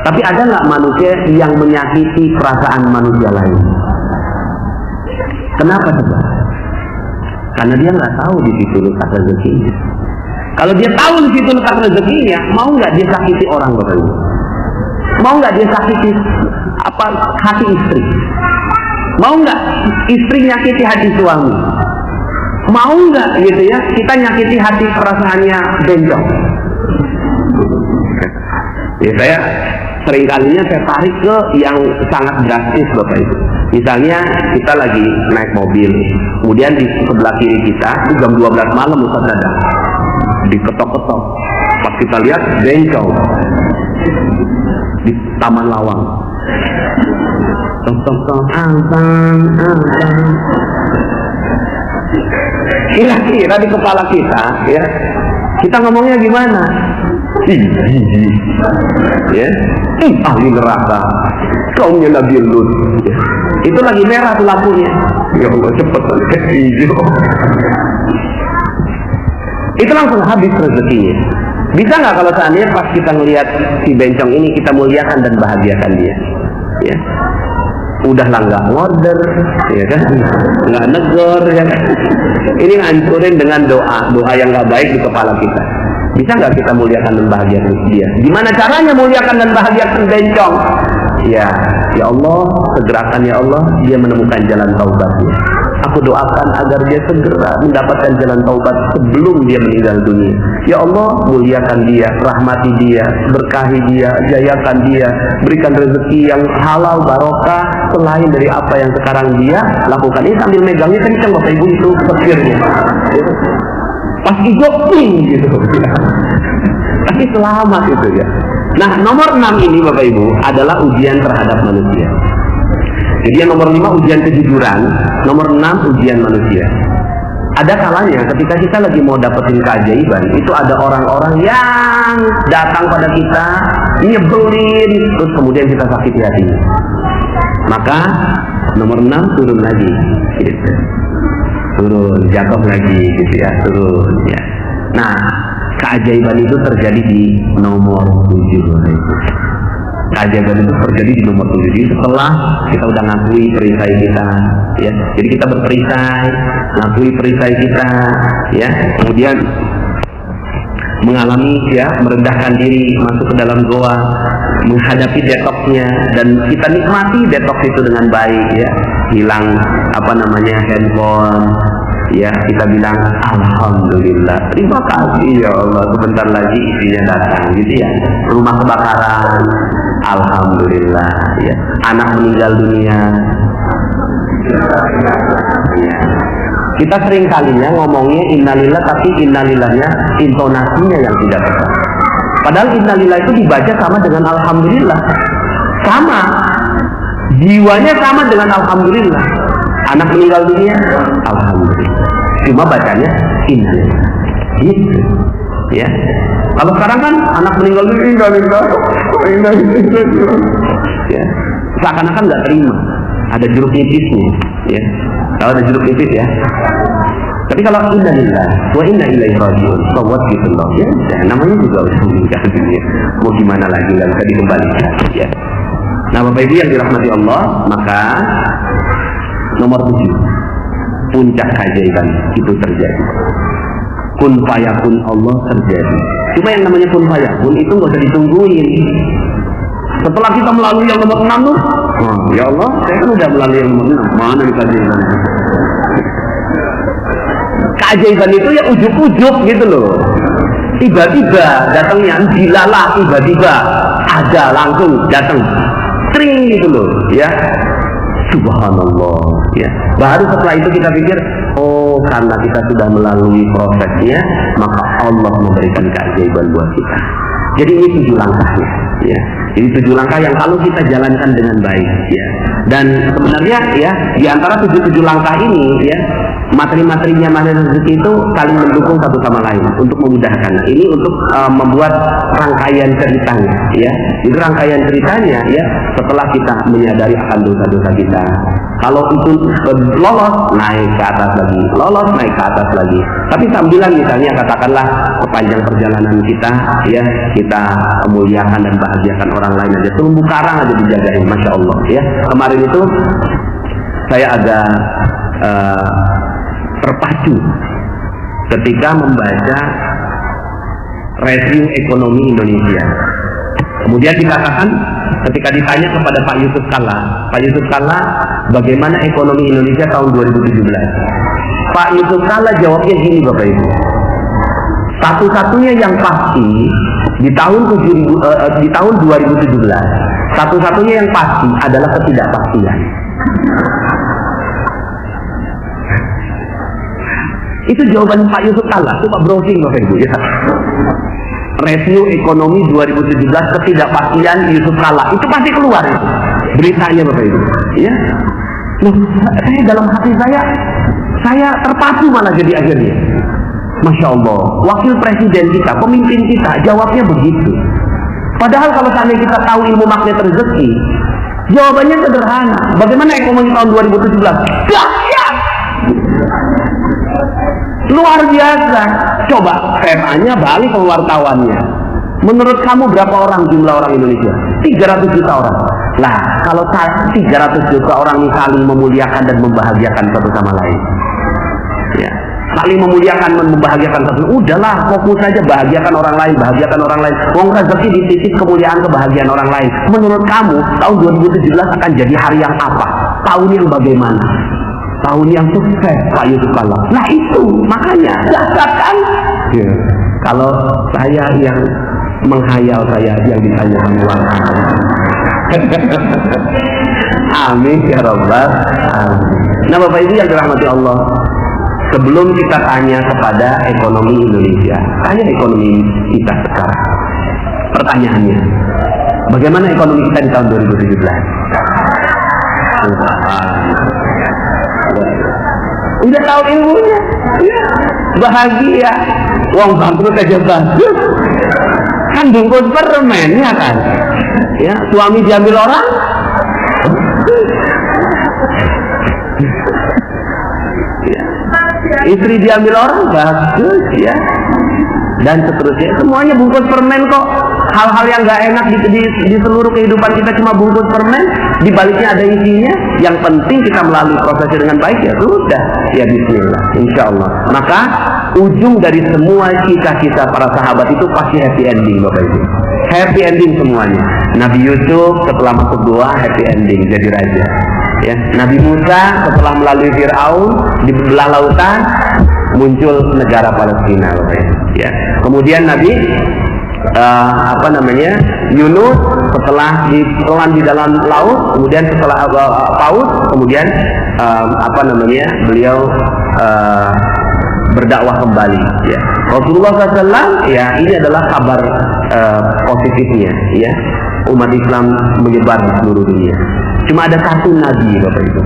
tapi ada nggak manusia yang menyakiti perasaan manusia lain? Kenapa coba? Karena dia nggak tahu di situ letak rezekinya. Kalau dia tahu di situ letak rezekinya, mau nggak dia sakiti orang Bapak Ibu? Mau nggak dia sakiti hati istri? Mau nggak istri nyakiti hati suami? Mau nggak gitu ya kita nyakiti hati perasaannya bencong? Ya saya seringkalinya saya tarik ke yang sangat drastis Bapak Ibu. Misalnya kita lagi naik mobil, kemudian di sebelah kiri kita itu jam 12 malam Ustaz Dadang, diketok-ketok. Pas kita lihat bencong di Taman Lawang. Tok-tok-tok, abang. Kira-kira di kepala kita, ya, kita ngomongnya gimana? Ya, ahli neraka, kaumnya Nabi Lut. Ya. Itu lagi merah tuh lampunya. Ya Allah, cepet ke hijau. Itu langsung habis rezekinya. Bisa nggak kalau seandainya pas kita ngelihat si bencong ini kita muliakan dan bahagiakan dia? Ya. Udahlah nggak order, ya kan? Nggak negor, ya kan? Ini ngancurin dengan doa yang nggak baik di kepala kita. Bisa nggak kita muliakan dan bahagiakan dia? Gimana caranya muliakan dan bahagiakan bencong? Ya Allah, segerakan ya Allah, dia menemukan jalan taubatnya. Aku doakan agar dia segera mendapatkan jalan taubat sebelum dia meninggal dunia. Ya Allah, muliakan dia, rahmati dia, berkahi dia, jayakan dia, berikan rezeki yang halal, barokah, selain dari apa yang sekarang dia lakukan. Ini sambil megangnya kencang Bapak Ibu itu petirnya. Pas hijau ping gitu. Tapi selamat itu ya. Nah, nomor 6 ini Bapak Ibu adalah ujian terhadap manusia. Jadi yang nomor 5 ujian kejujuran, nomor 6 ujian manusia. Ada kalanya ketika kita lagi mau dapetin keajaiban, itu ada orang-orang yang datang pada kita, nyebelin, terus kemudian kita sakiti hatinya. Maka nomor 6 turun lagi, gitu. Turun, jatuh lagi, gitu ya, turun. Ya. Nah, keajaiban itu terjadi di nomor 7. Keajaiban itu terjadi di nomor 7. Jadi setelah kita udah ngakui perisai kita, ya, jadi kita berperisai, ngakui perisai kita, ya, kemudian mengalami, ya, merendahkan diri, masuk ke dalam goa, menghadapi detoxnya, dan kita nikmati detox itu dengan baik, ya, hilang handphone, ya, kita bilang alhamdulillah, terima kasih ya Allah, sebentar lagi isinya datang, gitu ya. Rumah kebakaran, alhamdulillah, ya. Anak meninggal dunia, ya. Kita sering kalinya ngomongnya innalillah, tapi innalillahnya intonasinya yang tidak tepat. Padahal innalillah itu dibaca sama dengan alhamdulillah, sama, jiwanya sama dengan alhamdulillah. Anak meninggal dunia, alhamdulillah. Cuma bacanya innalillah, gitu, ya. Kalau sekarang kan anak meninggal dunia, innalillah, ya. Seakan-akan nggak terima. Ada jeruk nipisnya, ya. Kalau ada jeruk nipis, ya. Tapi kalau innalillah wa inna ilaihi raji'un, sawat gitu loh, ya. Namanya juga udah meninggal dunia. Mau gimana lagi, nggak bisa dikembalikan, ya. Nah, Bapak Ibu yang dirahmati Allah, maka nomor 7, puncak keajaiban itu terjadi. Kun fayakun Allah terjadi. Cuma yang namanya kun fayakun itu nggak usah ditungguin. Setelah kita melalui yang nomor 6 tuh, ya Allah, saya kan udah melalui yang nomor 6. Mana nih keajaiban? Keajaiban itu ya ujuk-ujuk gitu loh. Tiba-tiba datangnya, dilalah tiba-tiba ada langsung datang, tring gitu loh, ya. Subhanallah, ya. Baru setelah itu kita pikir, oh karena kita sudah melalui prosesnya, maka Allah memberikan keajaiban buat kita. Jadi ini 7 langkahnya, ya. Jadi 7 langkah yang kalau kita jalankan dengan baik, ya. Dan sebenarnya ya di antara 7 langkah ini, ya, materi-materinya magnet rezeki itu saling mendukung satu sama lain untuk memudahkan. Nah, ini untuk membuat rangkaian ceritanya, ya. Jadi rangkaian ceritanya, ya, setelah kita menyadari akan dosa-dosa kita. Kalau itu lolos, naik ke atas lagi, lolos, naik ke atas lagi. Tapi sambilan misalnya katakanlah sepanjang perjalanan kita, ya, kita muliakan dan bahagiakan orang lain aja. Terumbu karang aja dijagain, masya Allah, ya. Kemarin itu saya agak terpacu ketika membaca review ekonomi Indonesia. Kemudian dikatakan ketika ditanya kepada Pak Yusuf Kalla, bagaimana ekonomi Indonesia tahun 2017? Pak Yusuf Kalla jawabnya gini, Bapak Ibu. Satu-satunya yang pasti di tahun 2017, satu-satunya yang pasti adalah ketidakpastian. Itu jawaban Pak Yusuf Kalla. Coba browsing Bapak Ibu, ya. Review ekonomi 2017 ketidakpastian Yusuf Kalla. Itu pasti keluar itu beritanya, Bapak Ibu, ya. Loh, saya dalam hati saya terpacu malah jadi akhirnya. Masya Allah, wakil presiden kita, pemimpin kita jawabnya begitu. Padahal kalau seandainya kita tahu ilmu magnet rezeki, jawabannya sederhana. Bagaimana ekonomi tahun 2017? Dahsyat! Luar biasa. Coba saya tanya balik ke wartawannya. Menurut kamu berapa orang jumlah orang Indonesia? 300 juta orang. Nah, kalau 300 juta orang ini saling memuliakan dan membahagiakan satu sama lain, ya, saling memuliakan dan membahagiakan satu, udahlah fokus saja bahagiakan orang lain, bahagiakan orang lain. Wong rezeki dititip, kemuliaan kebahagiaan orang lain. Menurut kamu tahun 2017 akan jadi hari yang apa? Tahun yang bagaimana? Tahun yang sukses, Pak Yusuf Kalla. Nah itu makanya dahsyat kan? Ya. Kalau saya yang menghayal, saya yang ditanyakan ulang. Amin ya Rabbal alamin. Nah Bapak Ibu yang dirahmati Allah, sebelum kita tanya kepada ekonomi Indonesia, tanya ekonomi kita sekarang. Pertanyaannya, bagaimana ekonomi kita di tahun 2017? Udah tahu ilmunya, ya, bahagia. Wong bangkrut aja bagus, kan bungkus permen, ya kan? Ya, suami diambil orang, ya. Istri diambil orang, bagus, ya. Dan seterusnya, semuanya bungkus permen kok. Hal-hal yang gak enak di seluruh kehidupan kita cuma bungkus permen, di baliknya ada isinya. Yang penting kita melalui prosesnya dengan baik, ya sudah, ya bismillah, insya Allah. Maka ujung dari semua kisah-kisah para sahabat itu pasti happy ending, Bapak Ibu. Happy ending semuanya. Nabi Yusuf setelah masuk gua happy ending jadi raja, ya. Nabi Musa setelah melalui Fir'aun di belah lautan muncul negara Palestina, Bapak Ibu, ya. Kemudian Nabi Yunus setelah ditelan di dalam laut, kemudian setelah paus, kemudian beliau berdakwah kembali, ya. Rasulullah SAW, ya, ini adalah kabar positifnya, ya, umat Islam menyebar di seluruh dunia. Cuma ada satu nabi, Bapak Ibu,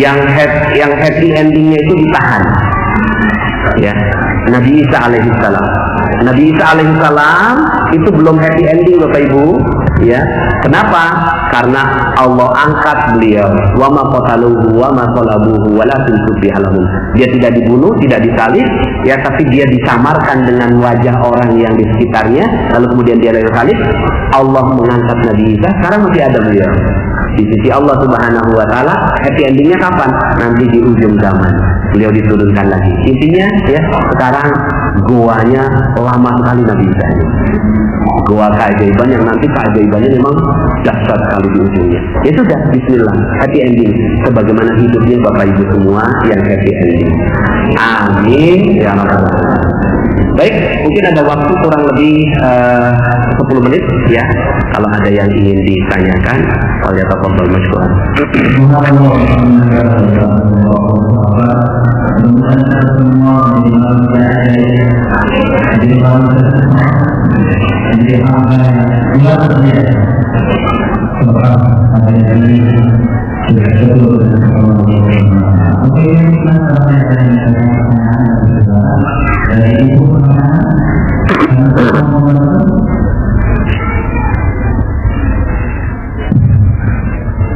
yang happy endingnya itu ditahan, ya, Nabi Isa alaihissalam. Nabi Isa alaihissalam itu belum happy ending, Bapak Ibu, Ya, kenapa? Karena Allah angkat beliau. Wa ma qataluhu wa ma salabuhu walakin syubbiha lahum. Dia tidak dibunuh, tidak disalib, ya, tapi dia disamarkan dengan wajah orang yang di sekitarnya, lalu kemudian dia disalib. Allah mengangkat Nabi Isa, sekarang masih ada beliau di sisi Allah Subhanahu wa taala. Happy endingnya kapan? Nanti di ujung zaman beliau diturunkan lagi. Intinya ya, sekarang goanya lama sekali Nabi Isa ini. Goa keajaiban yang nanti keajaibannya memang dahsyat sekali di ujungnya. Ya sudah, bismillah, happy ending sebagaimana hidupnya Bapak Ibu semua yang happy ending. Amin ya rabbal alamin. Baik, mungkin ada waktu kurang lebih 10 menit ya, kalau ada yang ingin ditanyakan. Falyatafadhal mashkuran.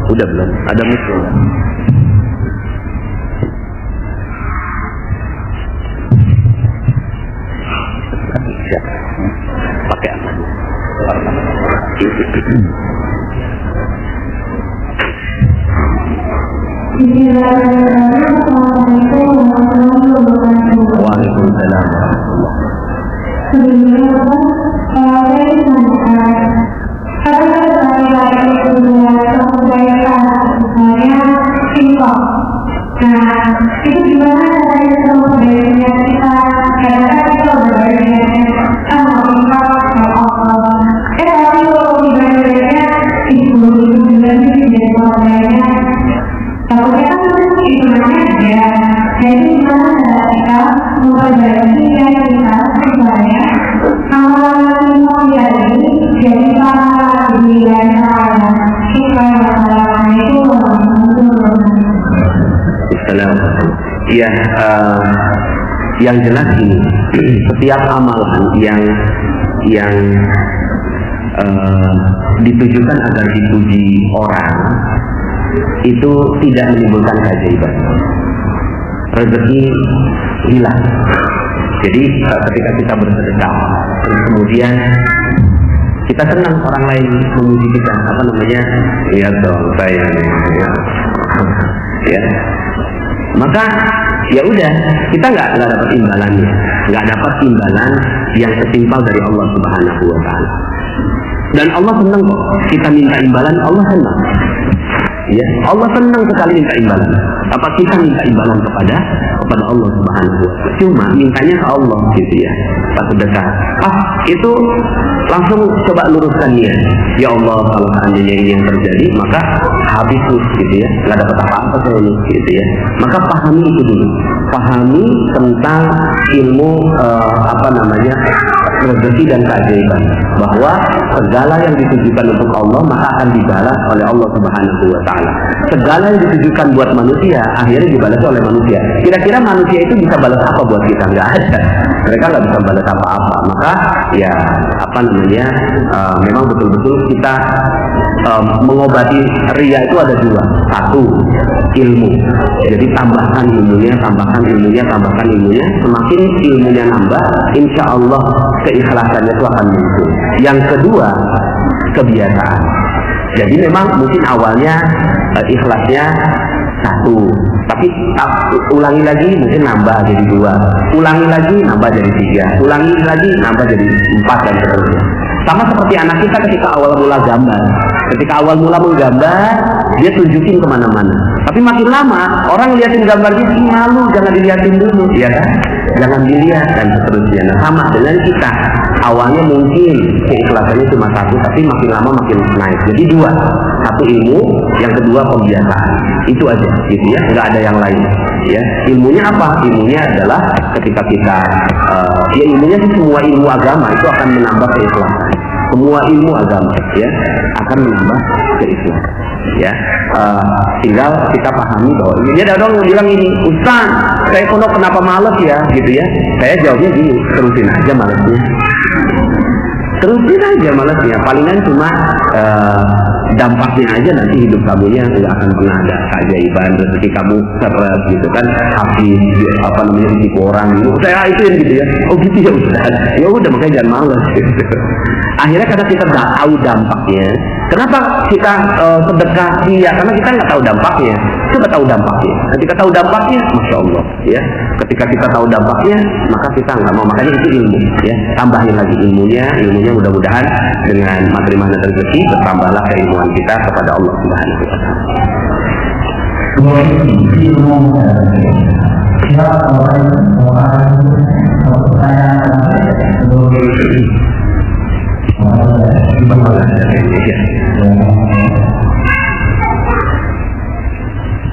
Udah belum? Ada musuh? Siap. Pakai apa? Waalaikumsalam. Itu gimana caranya sama budayanya kita? Kadang-kadang kita budayanya tapi kalau budayanya itu jadi budayanya takutnya kan itu namanya ya. Jadi gimana cara kita memperbaiki kita supaya amalan jadi para budaya supaya masalahnya itu ya, yang jelas ini setiap amalan yang ditujukan agar dipuji orang itu tidak menimbulkan keajaiban. Rezeki hilang. Jadi ketika kita bersedekah, kemudian kita senang orang lain memuji kita, apa namanya? Lihat dong saya, ya. Maka ya udah, kita nggak dapat imbalannya, nggak dapat imbalan yang setimpal dari Allah Subhanahu wa taala. Dan Allah senang kok kita minta imbalan, Allah senang. Ya, Allah senang sekali minta imbalan. Apa kita minta imbalan kepada Allah Subhanahu wa taala. Cuma mintanya ke Allah gitu ya. Pas sedekah. Itu langsung coba luruskan niat. Ya Allah, kalau seandainya ini yang terjadi, maka habis gitu ya. Enggak dapat apa-apa saya ini gitu ya. Maka pahami itu dulu. Pahami tentang ilmu rezeki dan keajaiban, bahwa segala yang ditujukan untuk Allah maka akan dibalas oleh Allah Subhanahu wa taala. Segala yang ditujukan buat manusia akhirnya dibalas oleh manusia. Kira-kira manusia itu bisa balas apa buat kita? Nggak ada. Mereka nggak bisa balas apa-apa. Maka ya memang betul-betul kita mengobati ria itu ada dua. Satu, ilmu. Jadi tambahkan ilmunya. Semakin ilmunya nambah, insya Allah keikhlasannya itu akan muncul. Yang kedua, kebiasaan. Jadi memang mungkin awalnya ikhlasnya satu, tapi ulangi lagi mungkin nambah jadi dua, ulangi lagi nambah jadi tiga, ulangi lagi nambah jadi 4 dan seterusnya. Sama seperti anak kita ketika awal mula gambar. Ketika awal mula menggambar, dia tunjukin kemana-mana. Tapi makin lama, orang liatin gambarnya, malu, jangan diliatin dulu, ya kan? Jangan dilihat, dan seterusnya. Nah, sama dengan kita. Awalnya mungkin keikhlasannya cuma satu, tapi makin lama makin naik. Jadi dua. Satu ilmu, yang kedua kebiasaan. Itu aja, gitu ya. Nggak ada yang lain. Ya, ilmunya apa? Ilmunya adalah ketika kita, ilmunya sih semua ilmu agama itu akan menambah keikhlasan. Semua ilmu agama ya akan menambah keikhlasan. Ya, tinggal kita pahami bahwa ini ada orang yang bilang ini, Ustaz, saya pondok kenapa males ya, gitu ya. Saya jawabnya gini, terusin aja malesnya. terusin aja malasnya, palingan cuma dampaknya aja nanti hidup kamunya nggak akan pernah ada keajaiban, rezeki kamu seret gitu kan, habis apa namanya ditipu orang gitu, saya itu yang gitu ya, oh gitu ya Ustaz, ya udah makanya jangan malas gitu. Akhirnya karena kita nggak tahu dampaknya, kenapa kita sedekah? Iya, karena kita nggak tahu dampaknya. Kita tahu dampaknya. Ketika tahu dampaknya, masya Allah, ya. Ketika kita tahu dampaknya, maka kita nggak mau. Makanya itu ilmu, ya. Tambahin lagi ilmunya mudah-mudahan dengan materi mana rezeki bertambahlah keilmuan kita kepada Allah Subhanahu Wa Taala.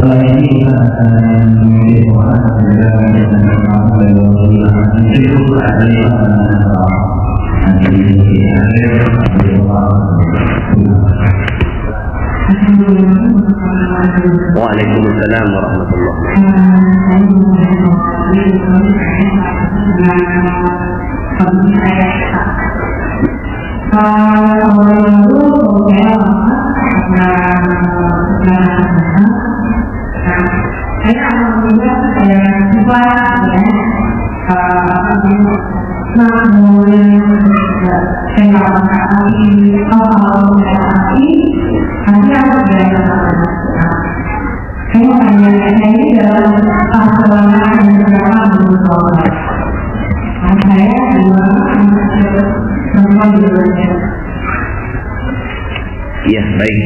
Selain ini kita akan memilih orang Waalaikumsalam warahmatullahi saya alhamdulillah saya sifat ya saya kali kalau hati harus belajar. Saya hanya ini dalam pasangan yang berapa menurut saya dua semua dulunya. Iya, baik.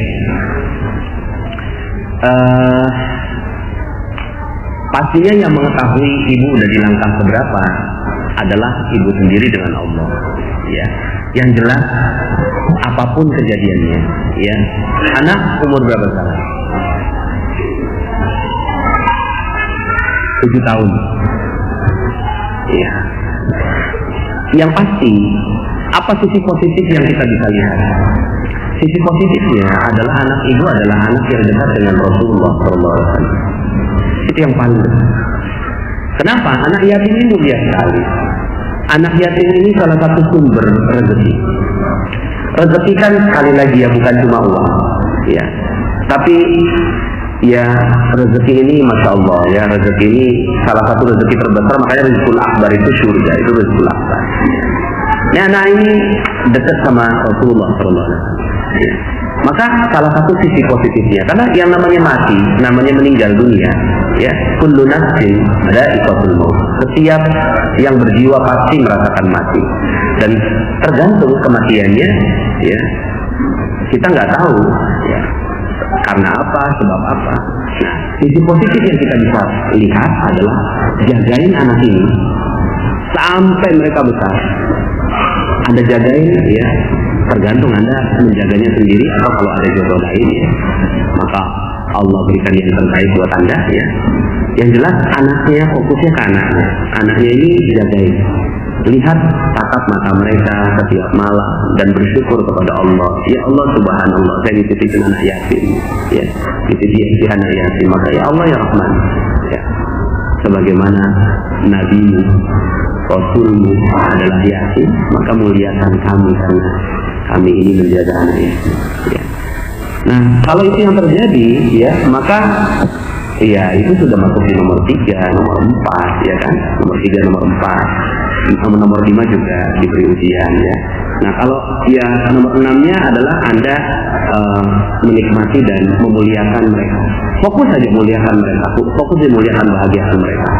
Pastinya yang mengetahui ibu udah di langkah keberapa adalah ibu sendiri dengan Allah, ya. Yang jelas apapun kejadiannya, ya. Anak umur berapa sekarang? 7 tahun. Ya. Yang pasti apa sisi positif yang kita bisa lihat? Sisi positifnya adalah anak ibu adalah anak yang dekat dengan Rasulullah SAW. Itu yang paling besar. Kenapa? Anak yatim ini mulia sekali. Anak yatim ini salah satu sumber rezeki. Rezeki kan sekali lagi ya bukan cuma uang, ya. Tapi ya rezeki ini masya Allah ya, rezeki ini salah satu rezeki terbesar, makanya rezekul akbar itu surga, itu rezekul akbar. Ya, anak ini dekat sama Rasulullah SAW. Ya. Maka salah satu sisi positifnya, karena yang namanya mati, namanya meninggal dunia, ya, kullu nafsin dha'iqatul maut. Setiap yang berjiwa pasti merasakan mati, dan tergantung kematiannya, ya, kita nggak tahu, ya, karena apa, sebab apa. Nah, sisi positif yang kita bisa lihat adalah jagain anak ini sampai mereka besar. Anda jagain, ya, tergantung Anda menjaganya sendiri atau kalau ada jodoh lain, ya, maka Allah berikan yang terbaik buat Anda, ya. Yang jelas anaknya, fokusnya ke anaknya. Anaknya ini jagain. Lihat tatap mata mereka setiap malam dan bersyukur kepada Allah. Ya Allah subhanallah, saya dititipin anak yatim, ya, dititipin anak yatim. Maka ya Allah ya Rahman, ya, sebagaimana Nabi Rasulmu adalah yatim, maka muliakan kami karena kami ini menjaga anak yatim, ya. Nah, kalau itu yang terjadi, ya, maka ya itu sudah masuk di nomor 3, nomor 4, ya kan, nomor 3, nomor 4, nomor 5 juga diberi ujian, ya. Nah, kalau ya nomor 6-nya adalah Anda menikmati dan memuliakan mereka. Fokus saja muliakan mereka, fokus memuliakan bahagiakan mereka.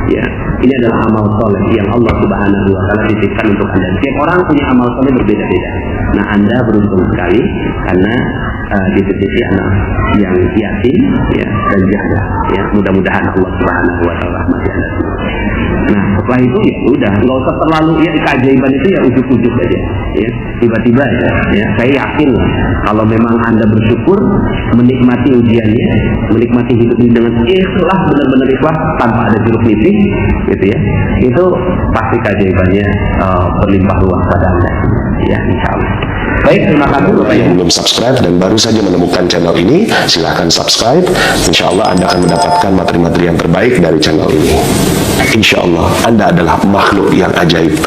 Ya, ini adalah amal soleh yang Allah Subhanahu Wa Taala titipkan untuk Anda. Setiap orang punya amal soleh berbeda-beda. Nah, Anda beruntung sekali karena dititipi anak yang yatim, ya, dan janda. Ya, mudah-mudahan Allah Subhanahu Wa Taala rahmati Anda. Nah, setelah itu ya udah, nggak usah terlalu ya, keajaiban itu ya ujuk-ujuk aja, ya, tiba-tiba aja, ya. Saya yakin kalau memang Anda bersyukur, menikmati ujiannya, menikmati hidup ini dengan ikhlas, benar-benar ikhlas tanpa ada jeruk nipis, gitu ya, itu pasti keajaibannya berlimpah ruah pada Anda, ya, insya Allah. Baik, terima kasih Bapak Yang Ibu. belum subscribe dan baru saja menemukan channel ini, silahkan subscribe. Insya Allah Anda akan mendapatkan materi-materi yang terbaik dari channel ini. Insya Allah Anda adalah makhluk yang ajaib.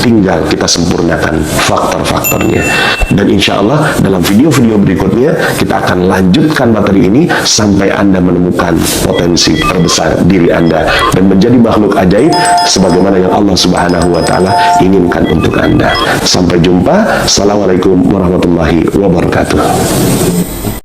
Tinggal kita sempurnakan faktor-faktornya. Dan insya Allah dalam video-video berikutnya kita akan lanjutkan materi ini sampai Anda menemukan potensi terbesar diri Anda dan menjadi makhluk ajaib sebagaimana yang Allah Subhanahu wa Ta'ala inginkan untuk Anda. Sampai jumpa. Assalamualaikum warahmatullahi wabarakatuh.